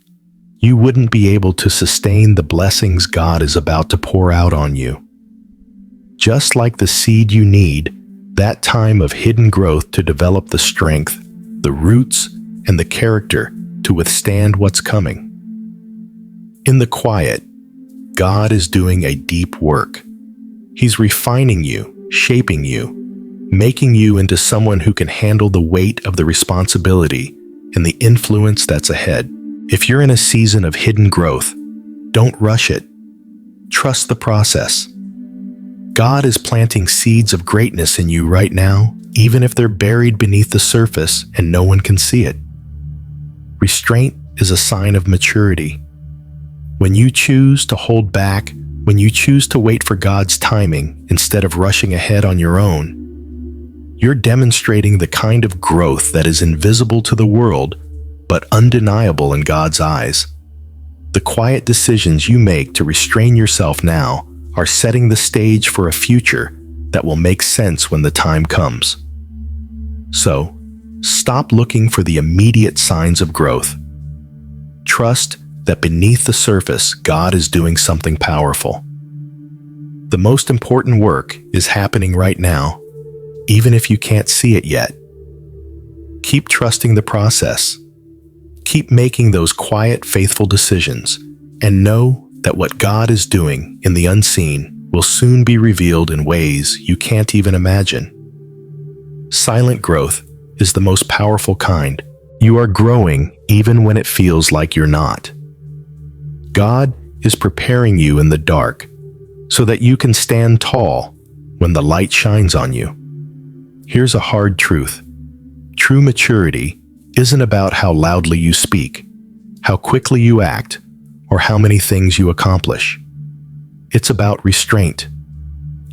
[SPEAKER 1] you wouldn't be able to sustain the blessings God is about to pour out on you. Just like the seed, you need that time of hidden growth to develop the strength, the roots, and the character to withstand what's coming. In the quiet, God is doing a deep work. He's refining you, shaping you, making you into someone who can handle the weight of the responsibility and the influence that's ahead. If you're in a season of hidden growth, don't rush it. Trust the process. God is planting seeds of greatness in you right now, even if they're buried beneath the surface and no one can see it. Restraint is a sign of maturity. When you choose to hold back, when you choose to wait for God's timing instead of rushing ahead on your own, you're demonstrating the kind of growth that is invisible to the world, but undeniable in God's eyes. The quiet decisions you make to restrain yourself now are setting the stage for a future that will make sense when the time comes. So, Stop looking for the immediate signs of growth. Trust that beneath the surface, God is doing something powerful. The most important work is happening right now, even if you can't see it yet. Keep trusting the process. Keep making those quiet, faithful decisions, and know that what God is doing in the unseen will soon be revealed in ways you can't even imagine. Silent growth is the most powerful kind. You are growing even when it feels like you're not. God is preparing you in the dark so that you can stand tall when the light shines on you. Here's a hard truth. True maturity isn't about how loudly you speak, how quickly you act, or how many things you accomplish. It's about restraint.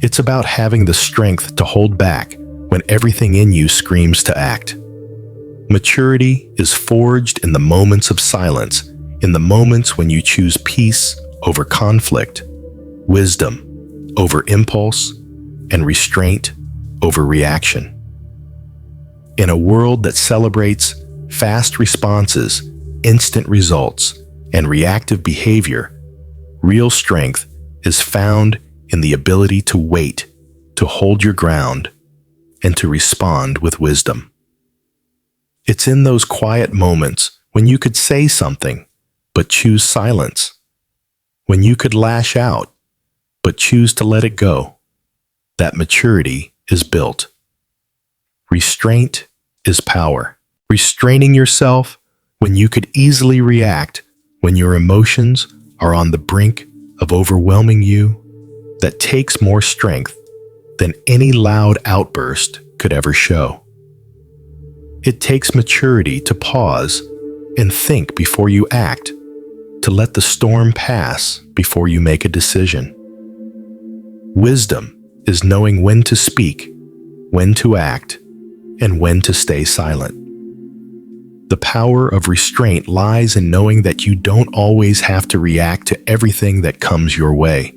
[SPEAKER 1] It's about having the strength to hold back when everything in you screams to act. Maturity is forged in the moments of silence, in the moments when you choose peace over conflict, wisdom over impulse, and restraint over reaction. In a world that celebrates fast responses, instant results, and reactive behavior, real strength is found in the ability to wait, to hold your ground, and to respond with wisdom. It's in those quiet moments when you could say something, but choose silence, when you could lash out, but choose to let it go, that maturity is built. Restraint is power. Restraining yourself when you could easily react, when your emotions are on the brink of overwhelming you, that takes more strength than any loud outburst could ever show. It takes maturity to pause and think before you act, to let the storm pass before you make a decision. Wisdom is knowing when to speak, when to act, and when to stay silent. The power of restraint lies in knowing that you don't always have to react to everything that comes your way.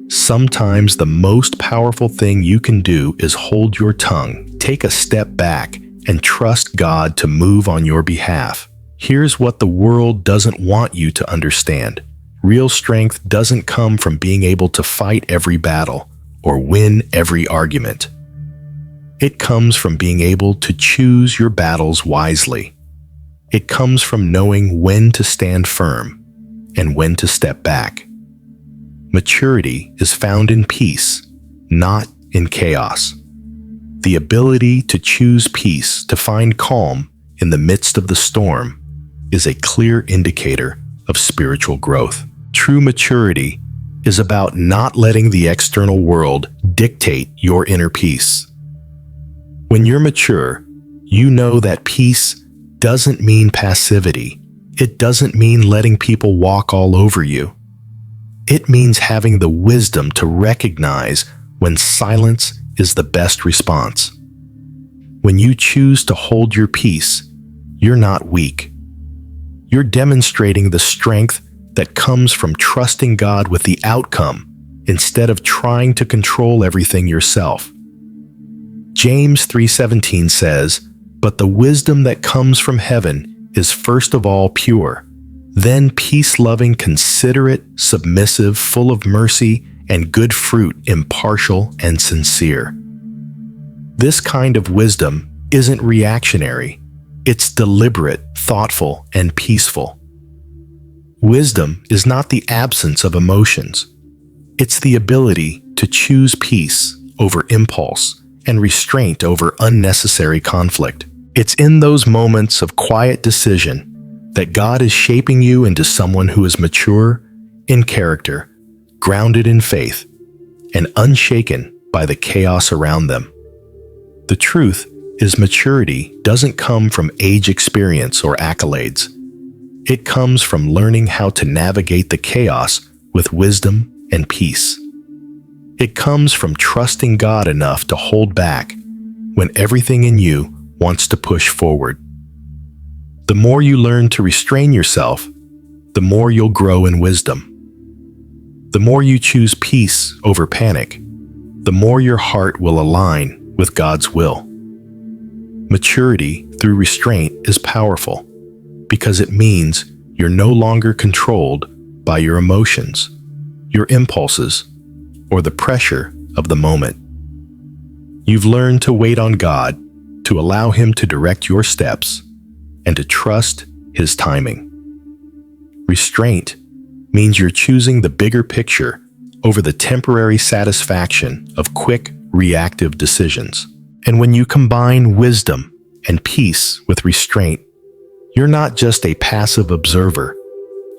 [SPEAKER 1] Sometimes the most powerful thing you can do is hold your tongue, take a step back, and trust God to move on your behalf. Here's what the world doesn't want you to understand. Real strength doesn't come from being able to fight every battle or win every argument. It comes from being able to choose your battles wisely. It comes from knowing when to stand firm and when to step back. Maturity is found in peace, not in chaos. The ability to choose peace, to find calm in the midst of the storm, is a clear indicator of spiritual growth. True maturity is about not letting the external world dictate your inner peace. When you're mature, you know that peace doesn't mean passivity. It doesn't mean letting people walk all over you. It means having the wisdom to recognize when silence is the best response. When you choose to hold your peace, you're not weak. You're demonstrating the strength that comes from trusting God with the outcome instead of trying to control everything yourself. James 3:17 says, "But the wisdom that comes from heaven is first of all pure, then peace-loving, considerate, submissive, full of mercy and good fruit, impartial and sincere." This kind of wisdom isn't reactionary. It's deliberate, thoughtful, and peaceful. Wisdom is not the absence of emotions. It's the ability to choose peace over impulse and restraint over unnecessary conflict. It's in those moments of quiet decision that God is shaping you into someone who is mature in character, grounded in faith, and unshaken by the chaos around them. The truth is, maturity doesn't come from age, experience, or accolades. It comes from learning how to navigate the chaos with wisdom and peace. It comes from trusting God enough to hold back when everything in you wants to push forward. The more you learn to restrain yourself, the more you'll grow in wisdom. The more you choose peace over panic, the more your heart will align with God's will. Maturity through restraint is powerful because it means you're no longer controlled by your emotions, your impulses, or the pressure of the moment. You've learned to wait on God, to allow Him to direct your steps, and to trust His timing. Restraint means you're choosing the bigger picture over the temporary satisfaction of quick, reactive decisions. And when you combine wisdom and peace with restraint, you're not just a passive observer.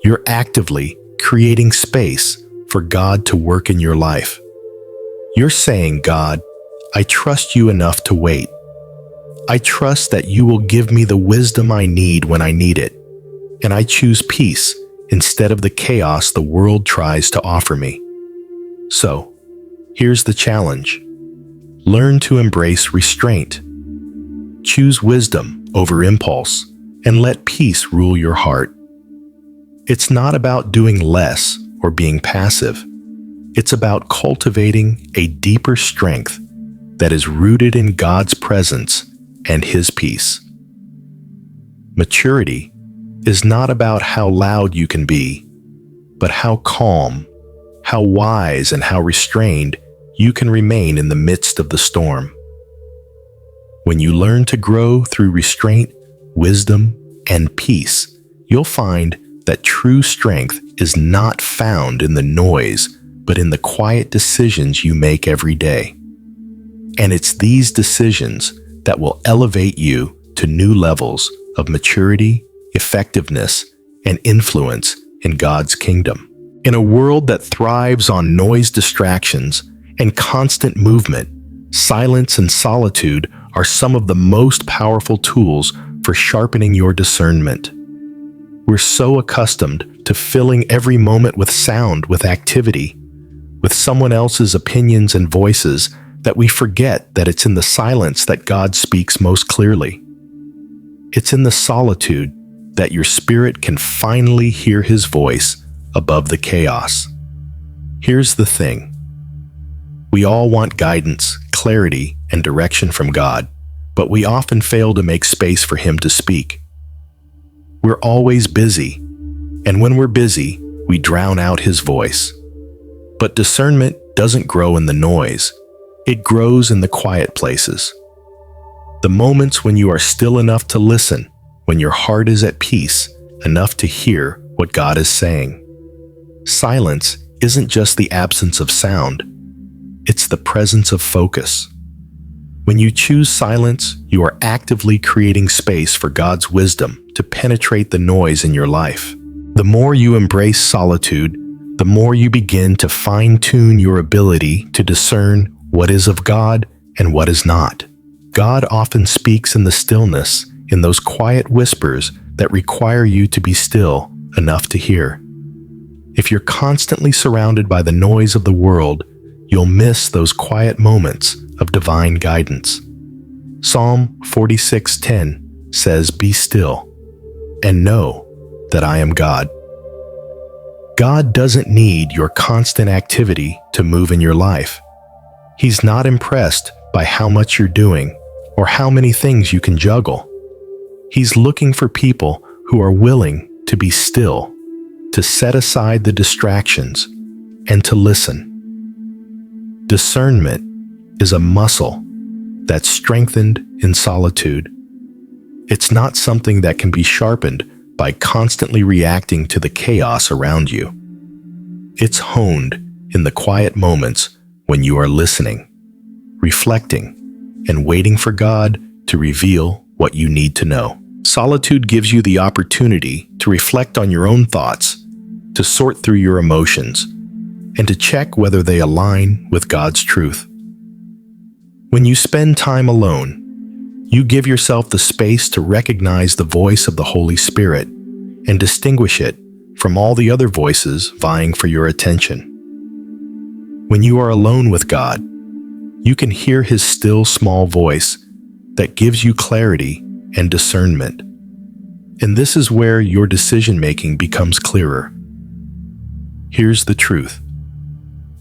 [SPEAKER 1] You're actively creating space for God to work in your life. You're saying, God, I trust you enough to wait. I trust that you will give me the wisdom I need when I need it. And I choose peace instead of the chaos the world tries to offer me. So, here's the challenge. Learn to embrace restraint. Choose wisdom over impulse and let peace rule your heart. It's not about doing less or being passive. It's about cultivating a deeper strength that is rooted in God's presence and His peace. Maturity is not about how loud you can be, but how calm, how wise, and how restrained you can remain in the midst of the storm. When you learn to grow through restraint, wisdom, and peace, you'll find that true strength is not found in the noise, but in the quiet decisions you make every day. And it's these decisions that will elevate you to new levels of maturity, effectiveness, and influence in God's kingdom. In a world that thrives on noise distractions and constant movement, silence and solitude are some of the most powerful tools for sharpening your discernment. We're so accustomed to filling every moment with sound, with activity, with someone else's opinions and voices, that we forget that it's in the silence that God speaks most clearly. It's in the solitude that your spirit can finally hear His voice above the chaos. Here's the thing. We all want guidance, clarity, and direction from God, but we often fail to make space for Him to speak. We're always busy, and when we're busy, we drown out His voice. But discernment doesn't grow in the noise. It grows in the quiet places. The moments when you are still enough to listen, when your heart is at peace, enough to hear what God is saying. Silence isn't just the absence of sound. It's the presence of focus. When you choose silence, you are actively creating space for God's wisdom to penetrate the noise in your life. The more you embrace solitude, the more you begin to fine-tune your ability to discern what is of God and what is not. God often speaks in the stillness, in those quiet whispers that require you to be still enough to hear. If you're constantly surrounded by the noise of the world, you'll miss those quiet moments of divine guidance. Psalm 46:10 says, "Be still and know that I am God." God doesn't need your constant activity to move in your life. He's not impressed by how much you're doing or how many things you can juggle. He's looking for people who are willing to be still, to set aside the distractions, and to listen. Discernment is a muscle that's strengthened in solitude. It's not something that can be sharpened by constantly reacting to the chaos around you. It's honed in the quiet moments when you are listening, reflecting, and waiting for God to reveal what you need to know. Solitude gives you the opportunity to reflect on your own thoughts, to sort through your emotions, and to check whether they align with God's truth. When you spend time alone, you give yourself the space to recognize the voice of the Holy Spirit and distinguish it from all the other voices vying for your attention. When you are alone with God, you can hear His still small voice that gives you clarity and discernment. And this is where your decision-making becomes clearer. Here's the truth.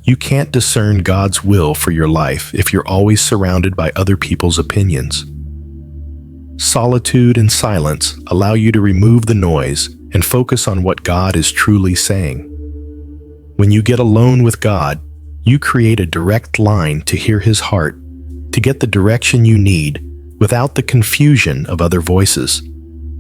[SPEAKER 1] You can't discern God's will for your life if you're always surrounded by other people's opinions. Solitude and silence allow you to remove the noise and focus on what God is truly saying. When you get alone with God, you create a direct line to hear His heart, to get the direction you need without the confusion of other voices.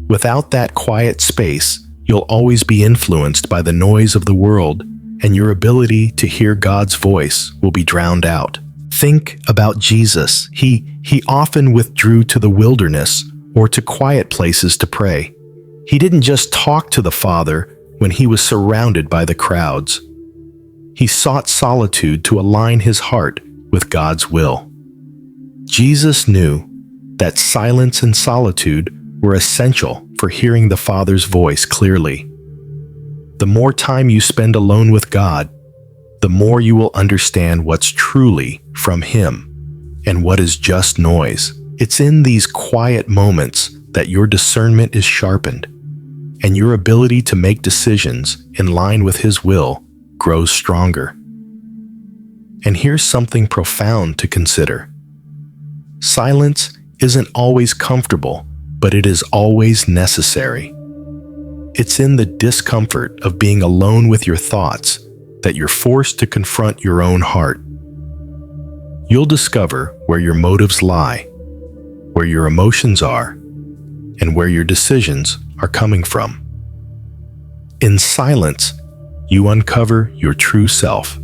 [SPEAKER 1] Without that quiet space, you'll always be influenced by the noise of the world, and your ability to hear God's voice will be drowned out. Think about Jesus. He often withdrew to the wilderness or to quiet places to pray. He didn't just talk to the Father when he was surrounded by the crowds. He sought solitude to align his heart with God's will. Jesus knew that silence and solitude were essential for hearing the Father's voice clearly. The more time you spend alone with God, the more you will understand what's truly from Him and what is just noise. It's in these quiet moments that your discernment is sharpened and your ability to make decisions in line with His will grows stronger. And here's something profound to consider. Silence isn't always comfortable, but it is always necessary. It's in the discomfort of being alone with your thoughts that you're forced to confront your own heart. You'll discover where your motives lie, where your emotions are, and where your decisions are coming from. In silence, you uncover your true self,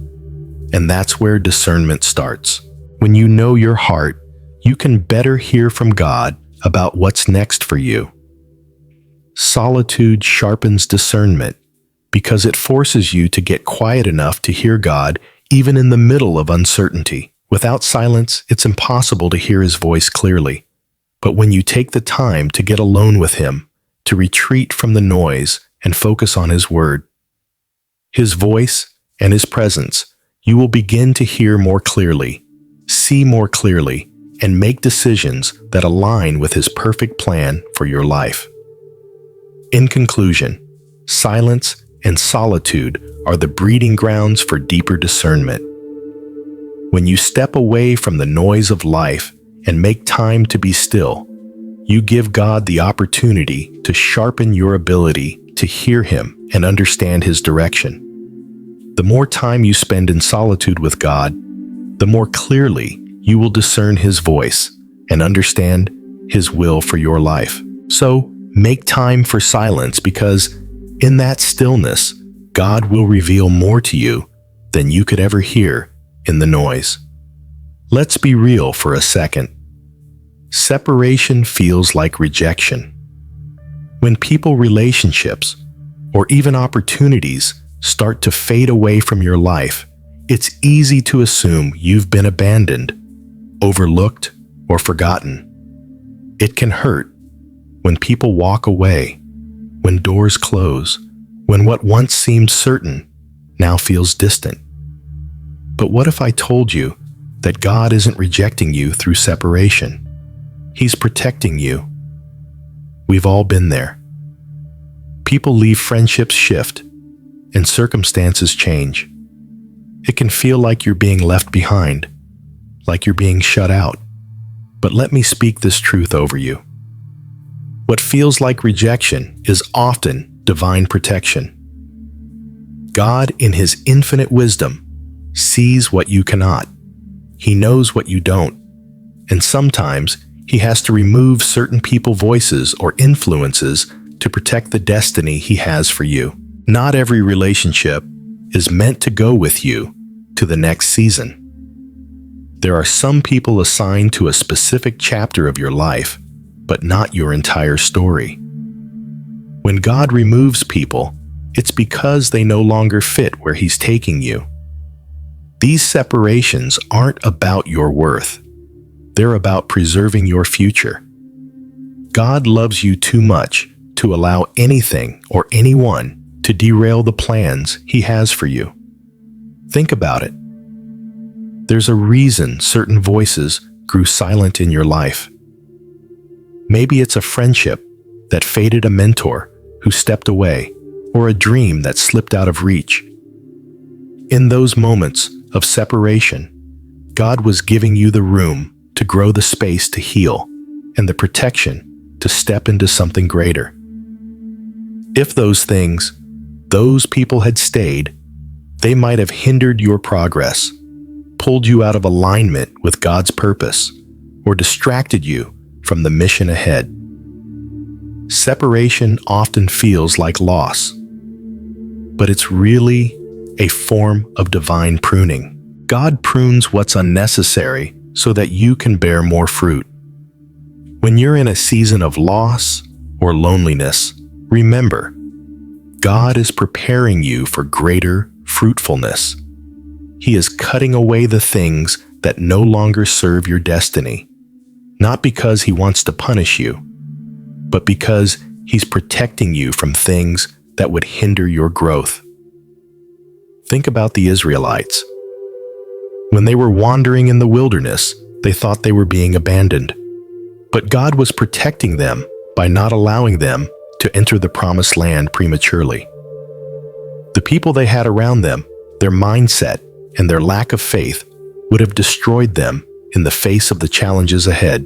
[SPEAKER 1] and that's where discernment starts. When you know your heart, you can better hear from God about what's next for you. Solitude sharpens discernment because it forces you to get quiet enough to hear God even in the middle of uncertainty. Without silence, it's impossible to hear His voice clearly. But when you take the time to get alone with Him, to retreat from the noise and focus on His word, His voice and His presence, you will begin to hear more clearly, see more clearly, and make decisions that align with His perfect plan for your life. In conclusion, silence and solitude are the breeding grounds for deeper discernment. When you step away from the noise of life and make time to be still, you give God the opportunity to sharpen your ability to hear Him and understand His direction. The more time you spend in solitude with God, the more clearly you will discern His voice and understand His will for your life. So, make time for silence because in that stillness, God will reveal more to you than you could ever hear in the noise. Let's be real for a second. Separation feels like rejection. When people, relationships, or even opportunities start to fade away from your life, it's easy to assume you've been abandoned, overlooked, or forgotten. It can hurt when people walk away, when doors close, when what once seemed certain now feels distant. But what if I told you that God isn't rejecting you through separation? He's protecting you. We've all been there. People leave, friendships shift, and circumstances change. It can feel like you're being left behind, like you're being shut out. But let me speak this truth over you. What feels like rejection is often divine protection. God, in His infinite wisdom, sees what you cannot. He knows what you don't. And sometimes He has to remove certain people's voices or influences to protect the destiny He has for you. Not every relationship is meant to go with you to the next season. There are some people assigned to a specific chapter of your life, but not your entire story. When God removes people, it's because they no longer fit where He's taking you. These separations aren't about your worth. They're about preserving your future. God loves you too much to allow anything or anyone to derail the plans He has for you. Think about it. There's a reason certain voices grew silent in your life. Maybe it's a friendship that faded, a mentor who stepped away, or a dream that slipped out of reach. In those moments of separation, God was giving you the room to grow, the space to heal, and the protection to step into something greater. If those things, those people had stayed, they might have hindered your progress, pulled you out of alignment with God's purpose, or distracted you from the mission ahead. Separation often feels like loss, but it's really a form of divine pruning. God prunes what's unnecessary so that you can bear more fruit. When you're in a season of loss or loneliness, remember, God is preparing you for greater fruitfulness. He is cutting away the things that no longer serve your destiny, not because He wants to punish you, but because He's protecting you from things that would hinder your growth. Think about the Israelites. When they were wandering in the wilderness, they thought they were being abandoned. But God was protecting them by not allowing them to enter the promised land prematurely. The people they had around them, their mindset, and their lack of faith would have destroyed them in the face of the challenges ahead.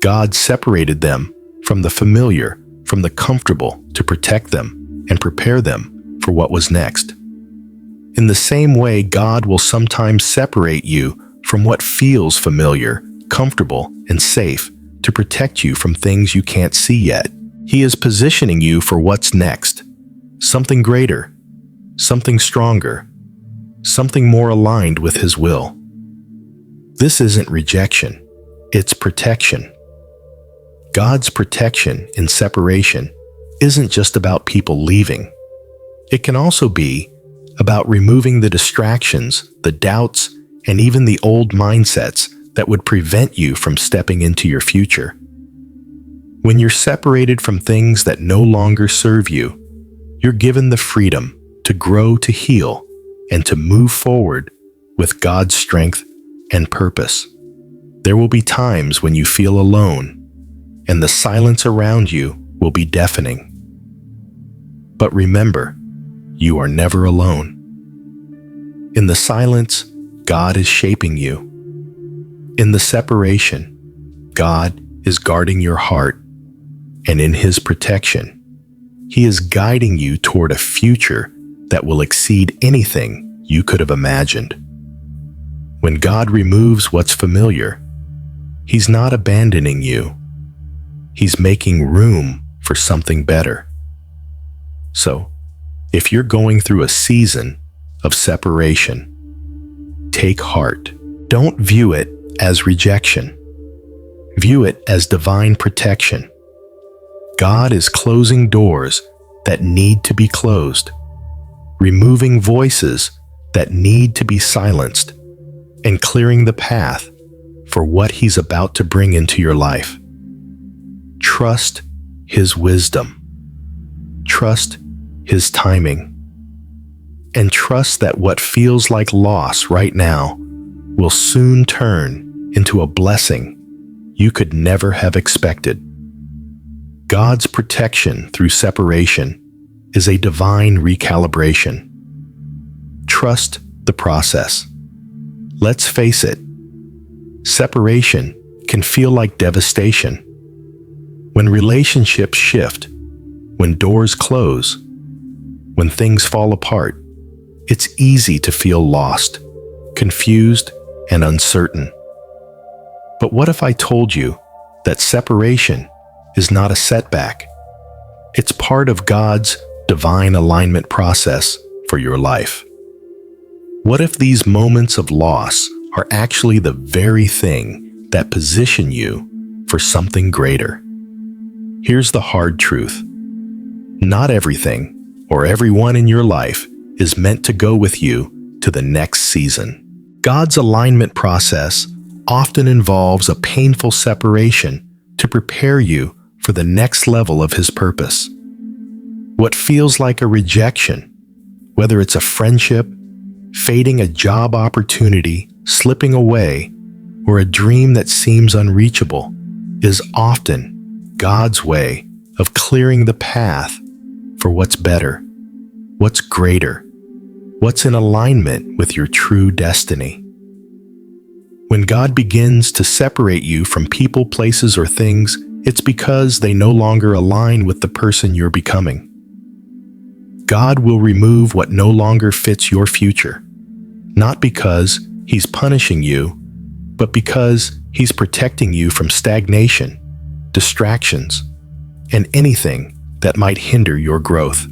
[SPEAKER 1] God separated them from the familiar, from the comfortable, to protect them and prepare them for what was next. In the same way, God will sometimes separate you from what feels familiar, comfortable, and safe to protect you from things you can't see yet. He is positioning you for what's next, something greater, something stronger, something more aligned with His will. This isn't rejection, it's protection. God's protection in separation isn't just about people leaving. It can also be about removing the distractions, the doubts, and even the old mindsets that would prevent you from stepping into your future. When you're separated from things that no longer serve you, you're given the freedom to grow, to heal, and to move forward with God's strength and purpose. There will be times when you feel alone, and the silence around you will be deafening. But remember, you are never alone. In the silence, God is shaping you. In the separation, God is guarding your heart, and in His protection, He is guiding you toward a future that will exceed anything you could have imagined. When God removes what's familiar, He's not abandoning you. He's making room for something better. So, if you're going through a season of separation, take heart. Don't view it as rejection. View it as divine protection. God is closing doors that need to be closed, removing voices that need to be silenced, and clearing the path for what He's about to bring into your life. Trust His wisdom. Trust His timing. And trust that what feels like loss right now will soon turn into a blessing you could never have expected. God's protection through separation is a divine recalibration. Trust the process. Let's face it, separation can feel like devastation. When relationships shift, when doors close, when things fall apart, it's easy to feel lost, confused, and uncertain. But what if I told you that separation is not a setback? It's part of God's divine alignment process for your life. What if these moments of loss are actually the very thing that position you for something greater? Here's the hard truth. Not everything or everyone in your life is meant to go with you to the next season. God's alignment process often involves a painful separation to prepare you for the next level of His purpose. What feels like a rejection, whether it's a friendship, fading a job opportunity, slipping away, or a dream that seems unreachable, is often God's way of clearing the path for what's better, what's greater, what's in alignment with your true destiny. When God begins to separate you from people, places, or things It's because they no longer align with the person you're becoming. God will remove what no longer fits your future, not because He's punishing you, but because He's protecting you from stagnation, distractions, and anything that might hinder your growth.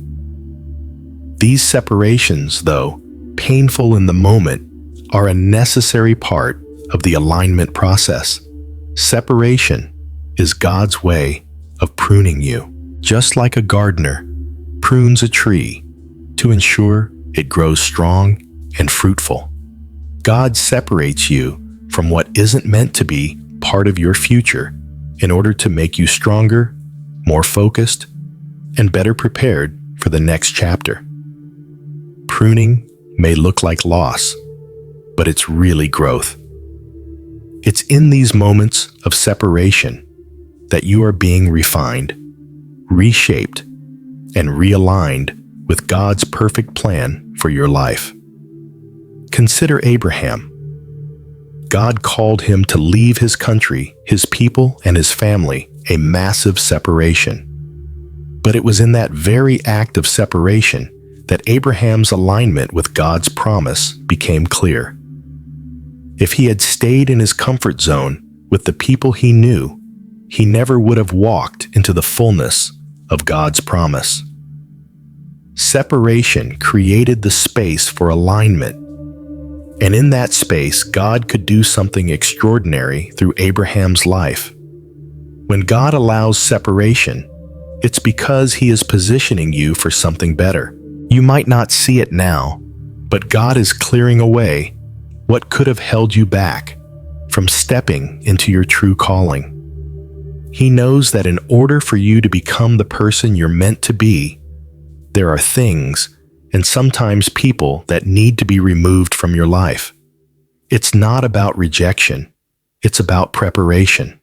[SPEAKER 1] These separations, though painful in the moment, are a necessary part of the alignment process. Separation is God's way of pruning you, just like a gardener prunes a tree to ensure it grows strong and fruitful. God separates you from what isn't meant to be part of your future in order to make you stronger, more focused, and better prepared for the next chapter. Pruning may look like loss, but it's really growth. It's in these moments of separation that you are being refined, reshaped, and realigned with God's perfect plan for your life. Consider Abraham. God called him to leave his country, his people, and his family, a massive separation. But it was in that very act of separation that Abraham's alignment with God's promise became clear. If he had stayed in his comfort zone with the people he knew, he never would have walked into the fullness of God's promise. Separation created the space for alignment, and in that space, God could do something extraordinary through Abraham's life. When God allows separation, it's because He is positioning you for something better. You might not see it now, but God is clearing away what could have held you back from stepping into your true calling. He knows that in order for you to become the person you're meant to be, there are things and sometimes people that need to be removed from your life. It's not about rejection, it's about preparation.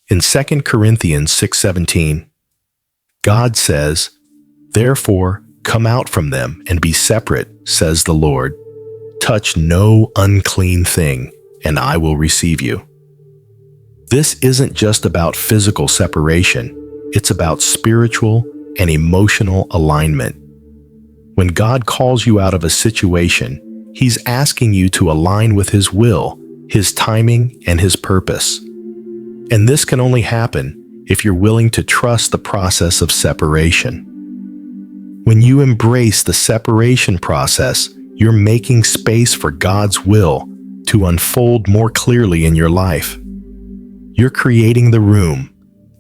[SPEAKER 1] In 2 Corinthians 6:17, God says, "Therefore, come out from them and be separate, says the Lord. Touch no unclean thing, and I will receive you." This isn't just about physical separation, it's about spiritual and emotional alignment. When God calls you out of a situation, He's asking you to align with His will, His timing, and His purpose. And this can only happen if you're willing to trust the process of separation. When you embrace the separation process, you're making space for God's will to unfold more clearly in your life. You're creating the room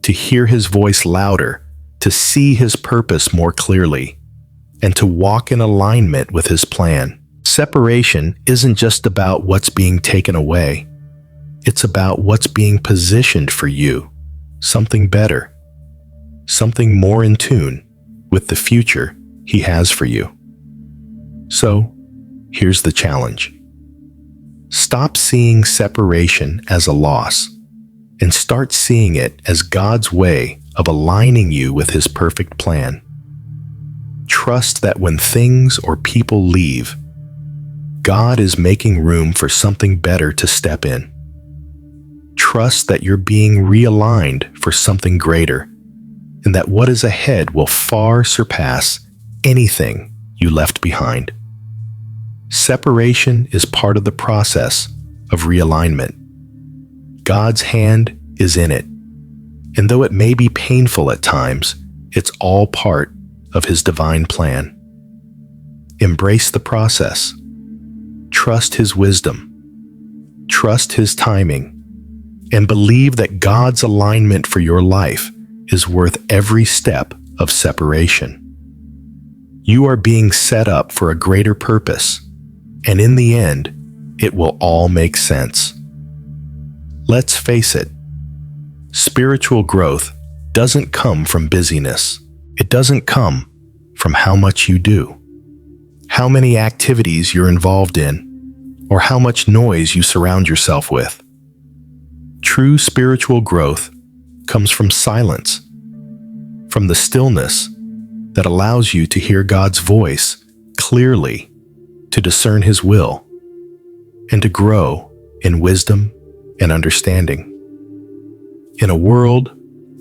[SPEAKER 1] to hear His voice louder, to see His purpose more clearly, and to walk in alignment with His plan. Separation isn't just about what's being taken away. It's about what's being positioned for you, something better, something more in tune with the future He has for you. So, here's the challenge. Stop seeing separation as a loss and start seeing it as God's way of aligning you with His perfect plan. Trust that when things or people leave, God is making room for something better to step in. Trust that you're being realigned for something greater, and that what is ahead will far surpass anything you left behind. Separation is part of the process of realignment. God's hand is in it, and though it may be painful at times, it's all part of His divine plan. Embrace the process. Trust His wisdom. Trust His timing. And believe that God's alignment for your life is worth every step of separation. You are being set up for a greater purpose, and in the end, it will all make sense. Let's face it, spiritual growth doesn't come from busyness. It doesn't come from how much you do, how many activities you're involved in, or how much noise you surround yourself with. True spiritual growth comes from silence, from the stillness that allows you to hear God's voice clearly, to discern His will, and to grow in wisdom and understanding. In a world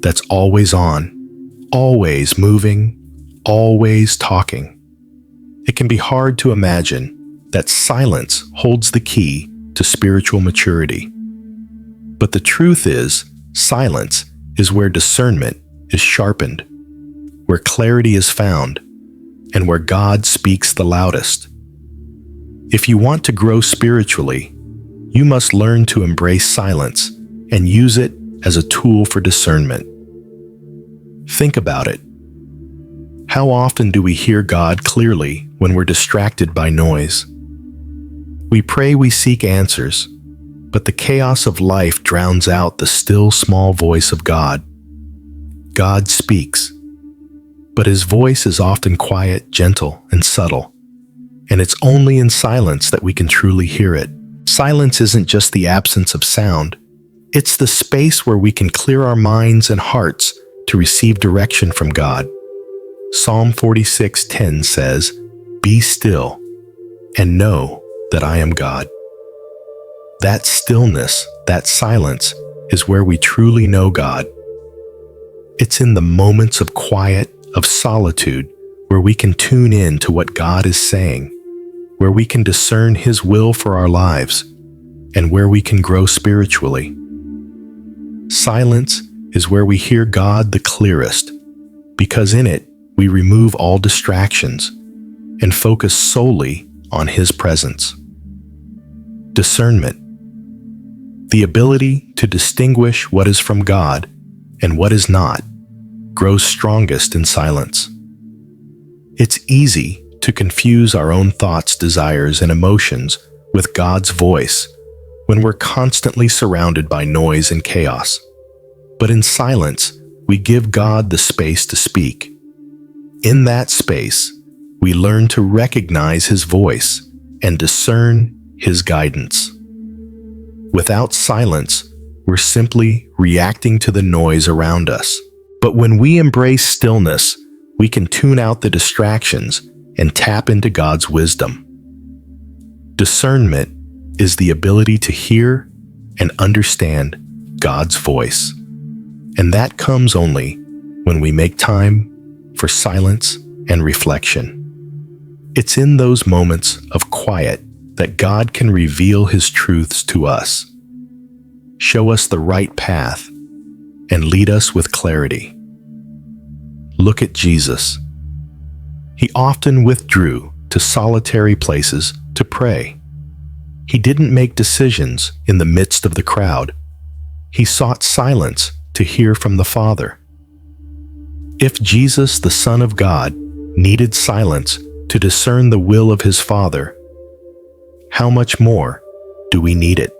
[SPEAKER 1] that's always on, always moving, always talking, it can be hard to imagine that silence holds the key to spiritual maturity. But the truth is, silence is where discernment is sharpened, where clarity is found, and where God speaks the loudest. If you want to grow spiritually, you must learn to embrace silence and use it as a tool for discernment. Think about it. How often do we hear God clearly when we're distracted by noise? We pray, we seek answers, but the chaos of life drowns out the still small voice of God. God speaks, but his voice is often quiet, gentle, and subtle, and it's only in silence that we can truly hear it. Silence isn't just the absence of sound, it's the space where we can clear our minds and hearts to receive direction from God. Psalm 46:10 says, "Be still and know that I am God." That stillness, that silence, is where we truly know God. It's in the moments of quiet, of solitude, where we can tune in to what God is saying, where we can discern his will for our lives, and where we can grow spiritually. Silence is where we hear God the clearest, because in it we remove all distractions and focus solely on his presence. Discernment, the ability to distinguish what is from God and what is not, grows strongest in silence. It's easy to confuse our own thoughts, desires, and emotions with God's voice when we're constantly surrounded by noise and chaos. But in silence, we give God the space to speak. In that space, we learn to recognize his voice and discern his guidance. Without silence, we're simply reacting to the noise around us. But when we embrace stillness, we can tune out the distractions and tap into God's wisdom. Discernment is the ability to hear and understand God's voice. And that comes only when we make time for silence and reflection. It's in those moments of quiet that God can reveal his truths to us, show us the right path, and lead us with clarity. Look at Jesus. He often withdrew to solitary places to pray. He didn't make decisions in the midst of the crowd. He sought silence to hear from the Father. If Jesus, the Son of God, needed silence to discern the will of his Father, how much more do we need it?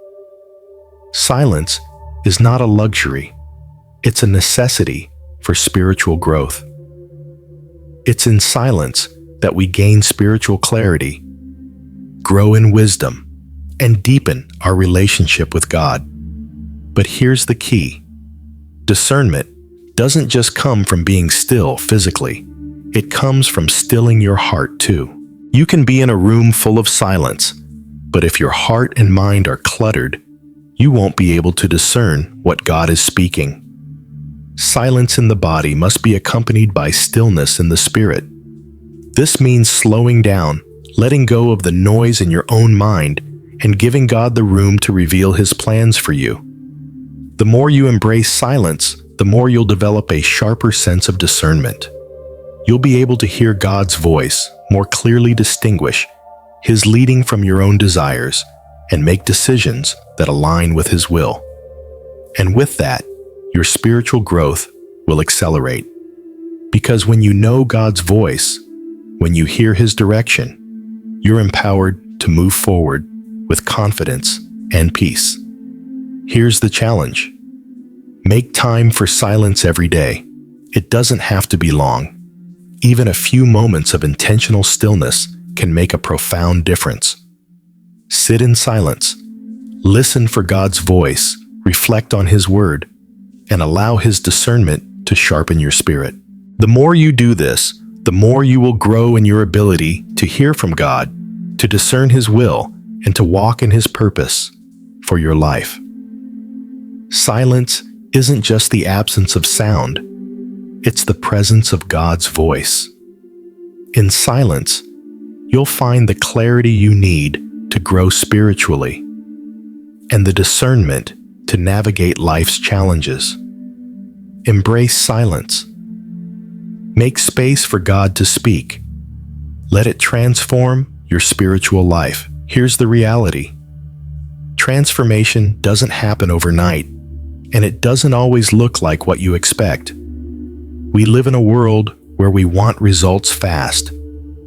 [SPEAKER 1] Silence is not a luxury. It's a necessity for spiritual growth. It's in silence that we gain spiritual clarity, grow in wisdom, and deepen our relationship with God. But here's the key. Discernment doesn't just come from being still physically. It comes from stilling your heart too. You can be in a room full of silence, but if your heart and mind are cluttered, you won't be able to discern what God is speaking. Silence in the body must be accompanied by stillness in the spirit. This means slowing down, letting go of the noise in your own mind, and giving God the room to reveal his plans for you. The more you embrace silence, the more you'll develop a sharper sense of discernment. You'll be able to hear God's voice, more clearly distinguish his leading from your own desires, and make decisions that align with his will. And with that, your spiritual growth will accelerate. Because when you know God's voice, when you hear his direction, you're empowered to move forward with confidence and peace. Here's the challenge. Make time for silence every day. It doesn't have to be long. Even a few moments of intentional stillness can make a profound difference. Sit in silence, listen for God's voice, reflect on his word, and allow his discernment to sharpen your spirit. The more you do this, the more you will grow in your ability to hear from God, to discern his will, and to walk in his purpose for your life. Silence isn't just the absence of sound, it's the presence of God's voice. In silence, you'll find the clarity you need to grow spiritually and the discernment to navigate life's challenges. Embrace silence. Make space for God to speak. Let it transform your spiritual life. Here's the reality. Transformation doesn't happen overnight, and it doesn't always look like what you expect. We live in a world where we want results fast,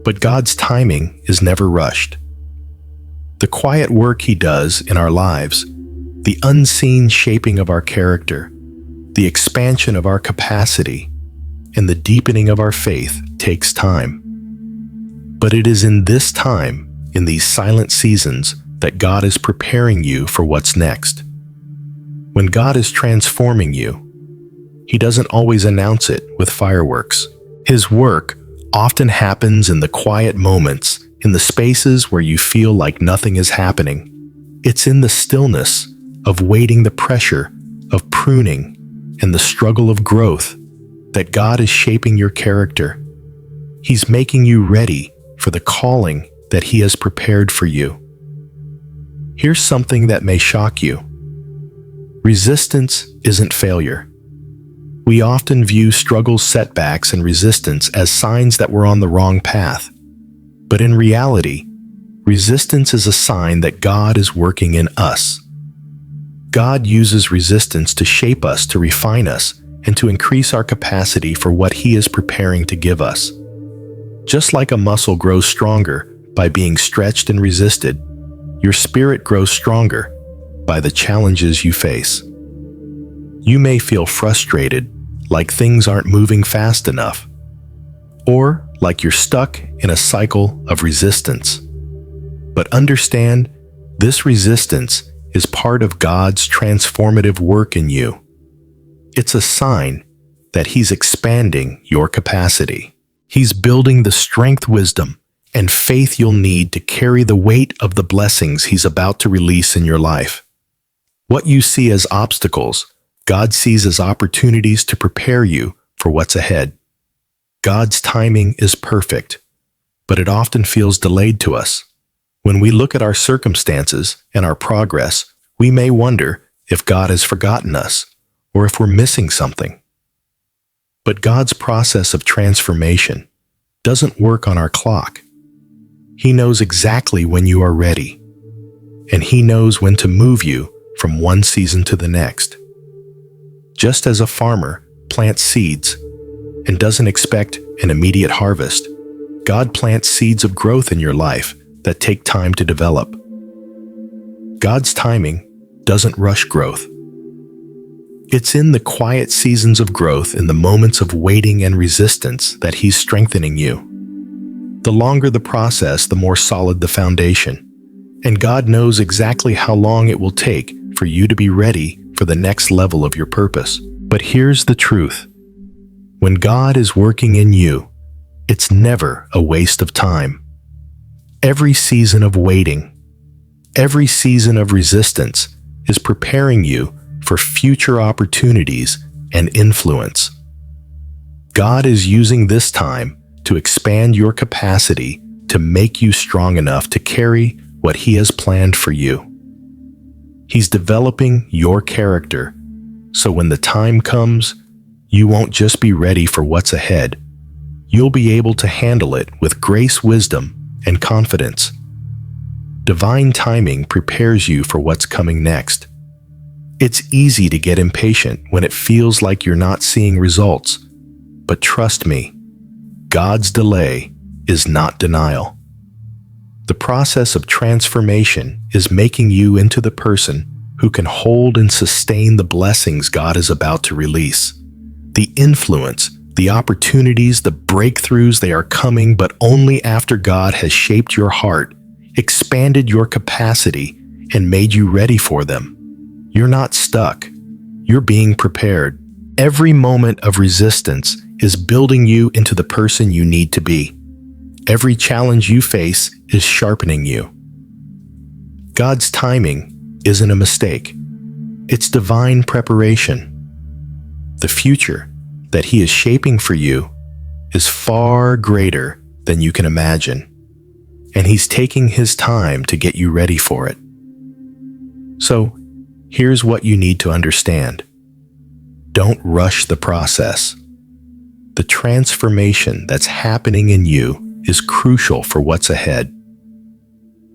[SPEAKER 1] but God's timing is never rushed. The quiet work He does in our lives, the unseen shaping of our character, the expansion of our capacity, and the deepening of our faith takes time. But it is in this time, in these silent seasons, that God is preparing you for what's next. When God is transforming you, He doesn't always announce it with fireworks. His work often happens in the quiet moments, in the spaces where you feel like nothing is happening. It's in the stillness of waiting, the pressure of pruning, and the struggle of growth that God is shaping your character. He's making you ready for the calling that He has prepared for you. Here's something that may shock you. Resistance isn't failure. We often view struggles, setbacks, and resistance as signs that we're on the wrong path. But in reality, resistance is a sign that God is working in us. God uses resistance to shape us, to refine us, and to increase our capacity for what He is preparing to give us. Just like a muscle grows stronger by being stretched and resisted, your spirit grows stronger by the challenges you face. You may feel frustrated, like things aren't moving fast enough, or like you're stuck in a cycle of resistance. But understand, this resistance is part of God's transformative work in you. It's a sign that He's expanding your capacity. He's building the strength, wisdom, and faith you'll need to carry the weight of the blessings He's about to release in your life. What you see as obstacles, God sees as opportunities to prepare you for what's ahead. God's timing is perfect, but it often feels delayed to us. When we look at our circumstances and our progress, we may wonder if God has forgotten us or if we're missing something. But God's process of transformation doesn't work on our clock. He knows exactly when you are ready, and He knows when to move you from one season to the next. Just as a farmer plants seeds and doesn't expect an immediate harvest, God plants seeds of growth in your life that take time to develop. God's timing doesn't rush growth. It's in the quiet seasons of growth, in the moments of waiting and resistance, that He's strengthening you. The longer the process, the more solid the foundation. And God knows exactly how long it will take for you to be ready for the next level of your purpose. But here's the truth. When God is working in you, it's never a waste of time. Every season of waiting, every season of resistance is preparing you for future opportunities and influence. God is using this time to expand your capacity, to make you strong enough to carry what He has planned for you. He's developing your character, so when the time comes, you won't just be ready for what's ahead. You'll be able to handle it with grace, wisdom, and confidence. Divine timing prepares you for what's coming next. It's easy to get impatient when it feels like you're not seeing results, but trust me, God's delay is not denial. The process of transformation is making you into the person who can hold and sustain the blessings God is about to release. The influence, the opportunities, the breakthroughs, they are coming, but only after God has shaped your heart, expanded your capacity, and made you ready for them. You're not stuck. You're being prepared. Every moment of resistance is building you into the person you need to be. Every challenge you face is sharpening you. God's timing isn't a mistake. It's divine preparation. The future that He is shaping for you is far greater than you can imagine, and He's taking His time to get you ready for it. So, here's what you need to understand. Don't rush the process. The transformation that's happening in you is crucial for what's ahead.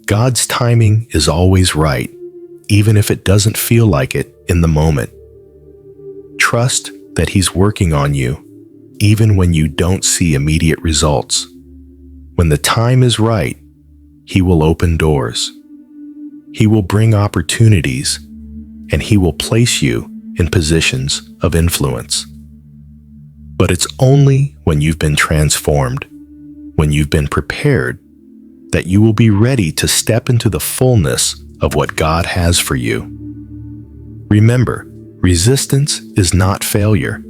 [SPEAKER 1] God's timing is always right, even if it doesn't feel like it in the moment. Trust that He's working on you, even when you don't see immediate results. When the time is right, He will open doors. He will bring opportunities, and He will place you in positions of influence. But it's only when you've been transformed, when you've been prepared, that you will be ready to step into the fullness of what God has for you. Remember, resistance is not failure.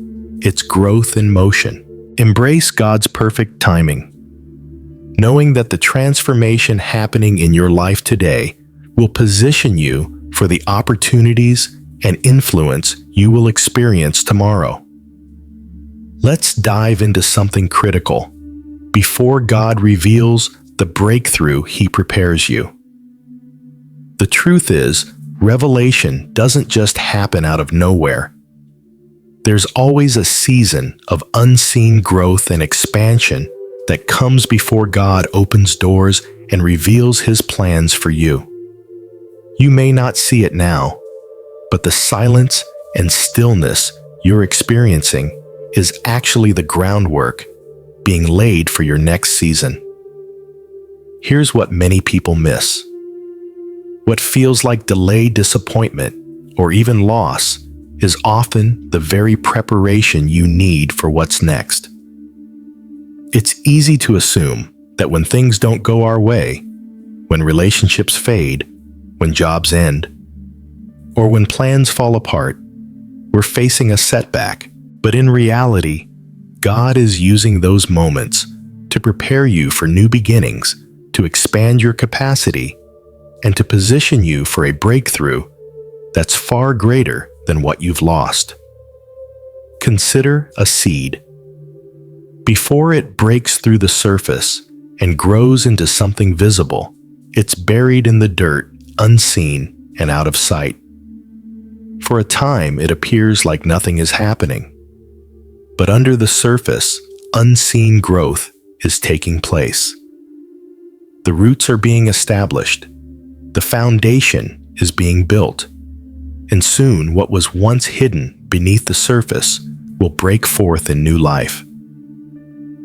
[SPEAKER 1] It's growth in motion. Embrace God's perfect timing, knowing that the transformation happening in your life today will position you for the opportunities and influence you will experience tomorrow. Let's dive into something critical before God reveals the breakthrough He prepares you. The truth is, revelation doesn't just happen out of nowhere. There's always a season of unseen growth and expansion that comes before God opens doors and reveals His plans for you. You may not see it now, but the silence and stillness you're experiencing is actually the groundwork being laid for your next season. Here's what many people miss. What feels like delayed disappointment or even loss is often the very preparation you need for what's next. It's easy to assume that when things don't go our way, when relationships fade, when jobs end, or when plans fall apart, we're facing a setback. But in reality, God is using those moments to prepare you for new beginnings, to expand your capacity, and to position you for a breakthrough that's far greater than what you've lost. Consider a seed. Before it breaks through the surface and grows into something visible, it's buried in the dirt, unseen and out of sight. For a time, it appears like nothing is happening. But under the surface, unseen growth is taking place. The roots are being established. The foundation is being built. And soon, what was once hidden beneath the surface will break forth in new life.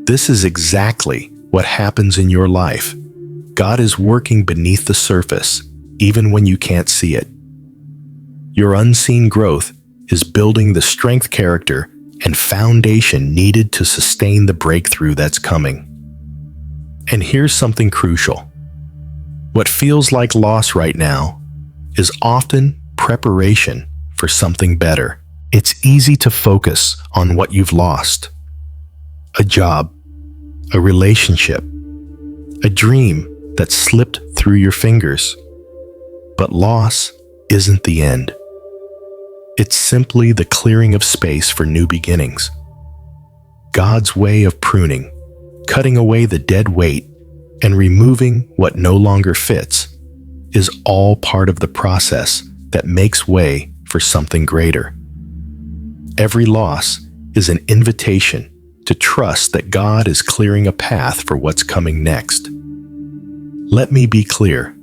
[SPEAKER 1] This is exactly what happens in your life. God is working beneath the surface, even when you can't see it. Your unseen growth is building the strength, character, and foundation needed to sustain the breakthrough that's coming. And here's something crucial. What feels like loss right now is often preparation for something better. It's easy to focus on what you've lost. A job, a relationship, a dream that slipped through your fingers. But loss isn't the end. It's simply the clearing of space for new beginnings. God's way of pruning, cutting away the dead weight, and removing what no longer fits, is all part of the process that makes way for something greater. Every loss is an invitation to trust that God is clearing a path for what's coming next. Let me be clear.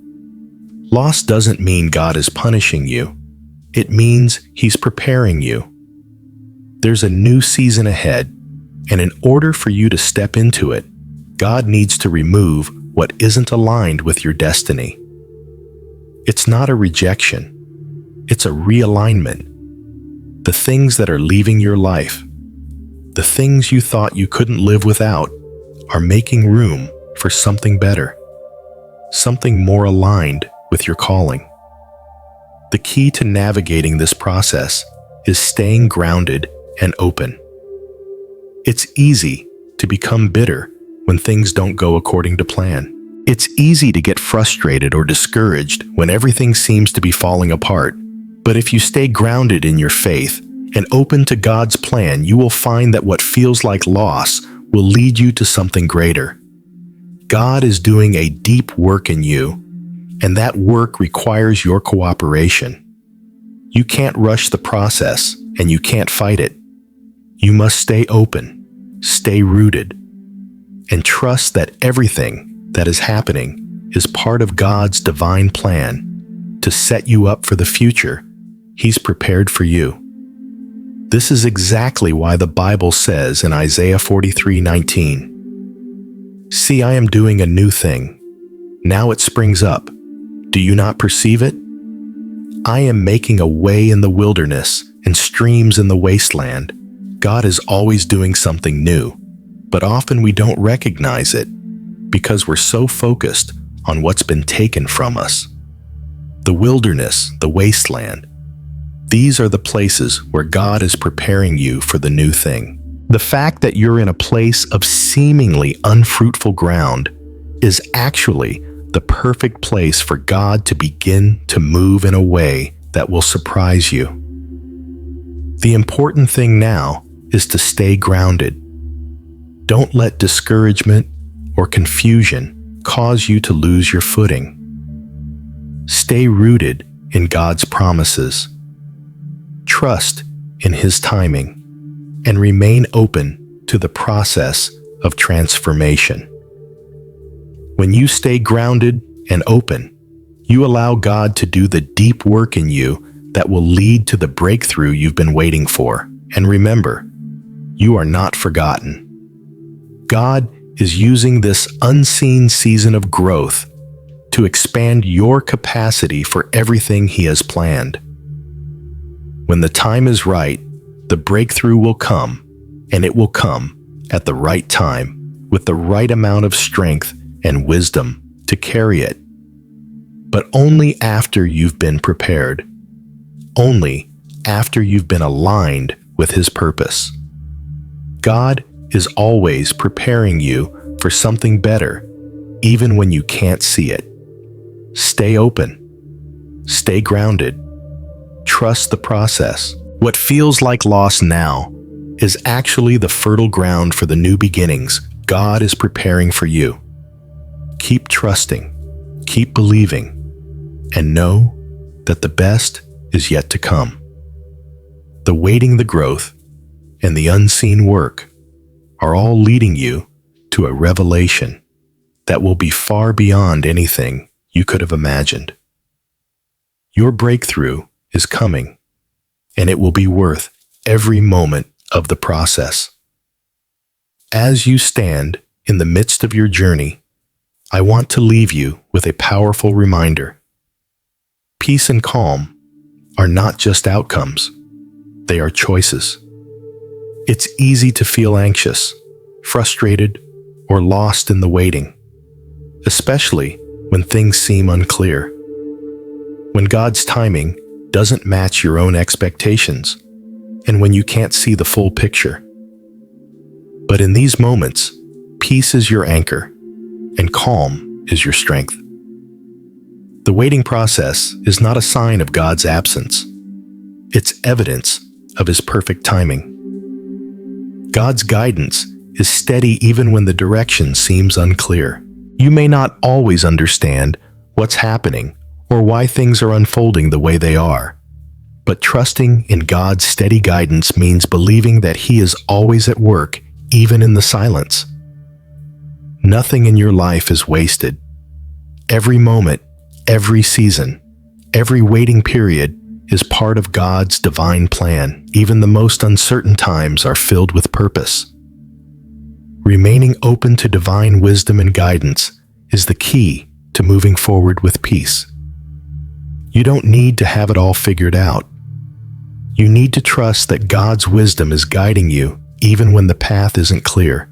[SPEAKER 1] Loss doesn't mean God is punishing you. It means He's preparing you. There's a new season ahead, and in order for you to step into it, God needs to remove what isn't aligned with your destiny. It's not a rejection. It's a realignment. The things that are leaving your life, the things you thought you couldn't live without, are making room for something better, something more aligned with your calling. The key to navigating this process is staying grounded and open. It's easy to become bitter when things don't go according to plan. It's easy to get frustrated or discouraged when everything seems to be falling apart. But if you stay grounded in your faith and open to God's plan, you will find that what feels like loss will lead you to something greater. God is doing a deep work in you, and that work requires your cooperation. You can't rush the process, and you can't fight it. You must stay open, stay rooted, and trust that everything that is happening is part of God's divine plan to set you up for the future He's prepared for you. This is exactly why the Bible says in Isaiah 43:19, "See, I am doing a new thing. Now it springs up. Do you not perceive it? I am making a way in the wilderness and streams in the wasteland." God is always doing something new, but often we don't recognize it because we're so focused on what's been taken from us. The wilderness, the wasteland, these are the places where God is preparing you for the new thing. The fact that you're in a place of seemingly unfruitful ground is actually the perfect place for God to begin to move in a way that will surprise you. The important thing now is to stay grounded. Don't let discouragement or confusion cause you to lose your footing. Stay rooted in God's promises. Trust in His timing and remain open to the process of transformation. When you stay grounded and open, you allow God to do the deep work in you that will lead to the breakthrough you've been waiting for. And remember, you are not forgotten. God is using this unseen season of growth to expand your capacity for everything He has planned. When the time is right, the breakthrough will come, and it will come at the right time with the right amount of strength and wisdom to carry it. But only after you've been prepared, only after you've been aligned with His purpose. God is always preparing you for something better, even when you can't see it. Stay open. Stay grounded. Trust the process. What feels like loss now is actually the fertile ground for the new beginnings God is preparing for you. Keep trusting, keep believing, and know that the best is yet to come. The waiting, the growth, and the unseen work are all leading you to a revelation that will be far beyond anything you could have imagined. Your breakthrough is coming, and it will be worth every moment of the process. As you stand in the midst of your journey, I want to leave you with a powerful reminder. Peace and calm are not just outcomes, they are choices. It's easy to feel anxious, frustrated, or lost in the waiting, especially when things seem unclear. When God's timing doesn't match your own expectations, and when you can't see the full picture. But in these moments, peace is your anchor, and calm is your strength. The waiting process is not a sign of God's absence. It's evidence of His perfect timing. God's guidance is steady even when the direction seems unclear. You may not always understand what's happening or why things are unfolding the way they are, but trusting in God's steady guidance means believing that He is always at work, even in the silence. Nothing in your life is wasted. Every moment, every season, every waiting period is part of God's divine plan. Even the most uncertain times are filled with purpose. Remaining open to divine wisdom and guidance is the key to moving forward with peace. You don't need to have it all figured out. You need to trust that God's wisdom is guiding you even when the path isn't clear.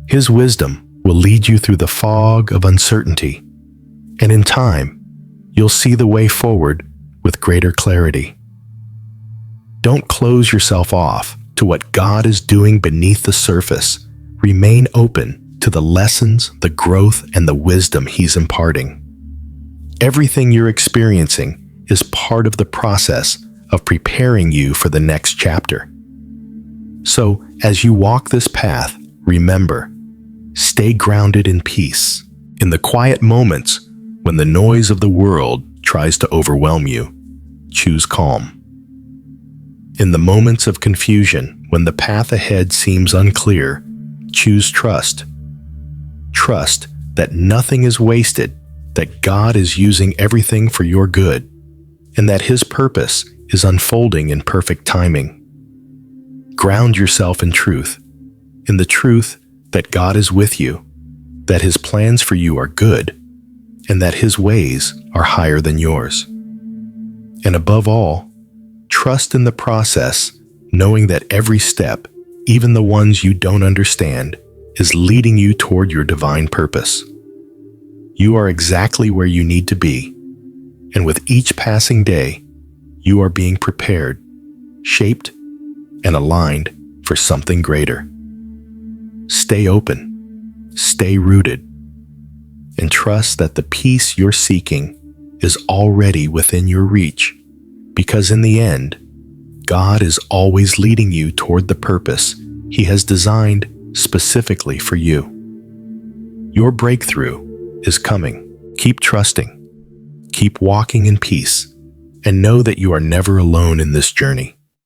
[SPEAKER 1] His wisdom will lead you through the fog of uncertainty, and in time, you'll see the way forward with greater clarity. Don't close yourself off to what God is doing beneath the surface. Remain open to the lessons, the growth, and the wisdom He's imparting. Everything you're experiencing is part of the process of preparing you for the next chapter. So, as you walk this path, remember, stay grounded in peace. In the quiet moments when the noise of the world tries to overwhelm you, choose calm. In the moments of confusion, when the path ahead seems unclear, choose trust. Trust that nothing is wasted, that God is using everything for your good, and that His purpose is unfolding in perfect timing. Ground yourself in truth, in the truth that God is with you, that His plans for you are good, and that His ways are higher than yours. And above all, trust in the process, knowing that every step, even the ones you don't understand, is leading you toward your divine purpose. You are exactly where you need to be, and with each passing day, you are being prepared, shaped, and aligned for something greater. Stay open, stay rooted, and trust that the peace you're seeking is already within your reach, because in the end, God is always leading you toward the purpose He has designed specifically for you. Your breakthrough is coming. Keep trusting, keep walking in peace, and know that you are never alone in this journey.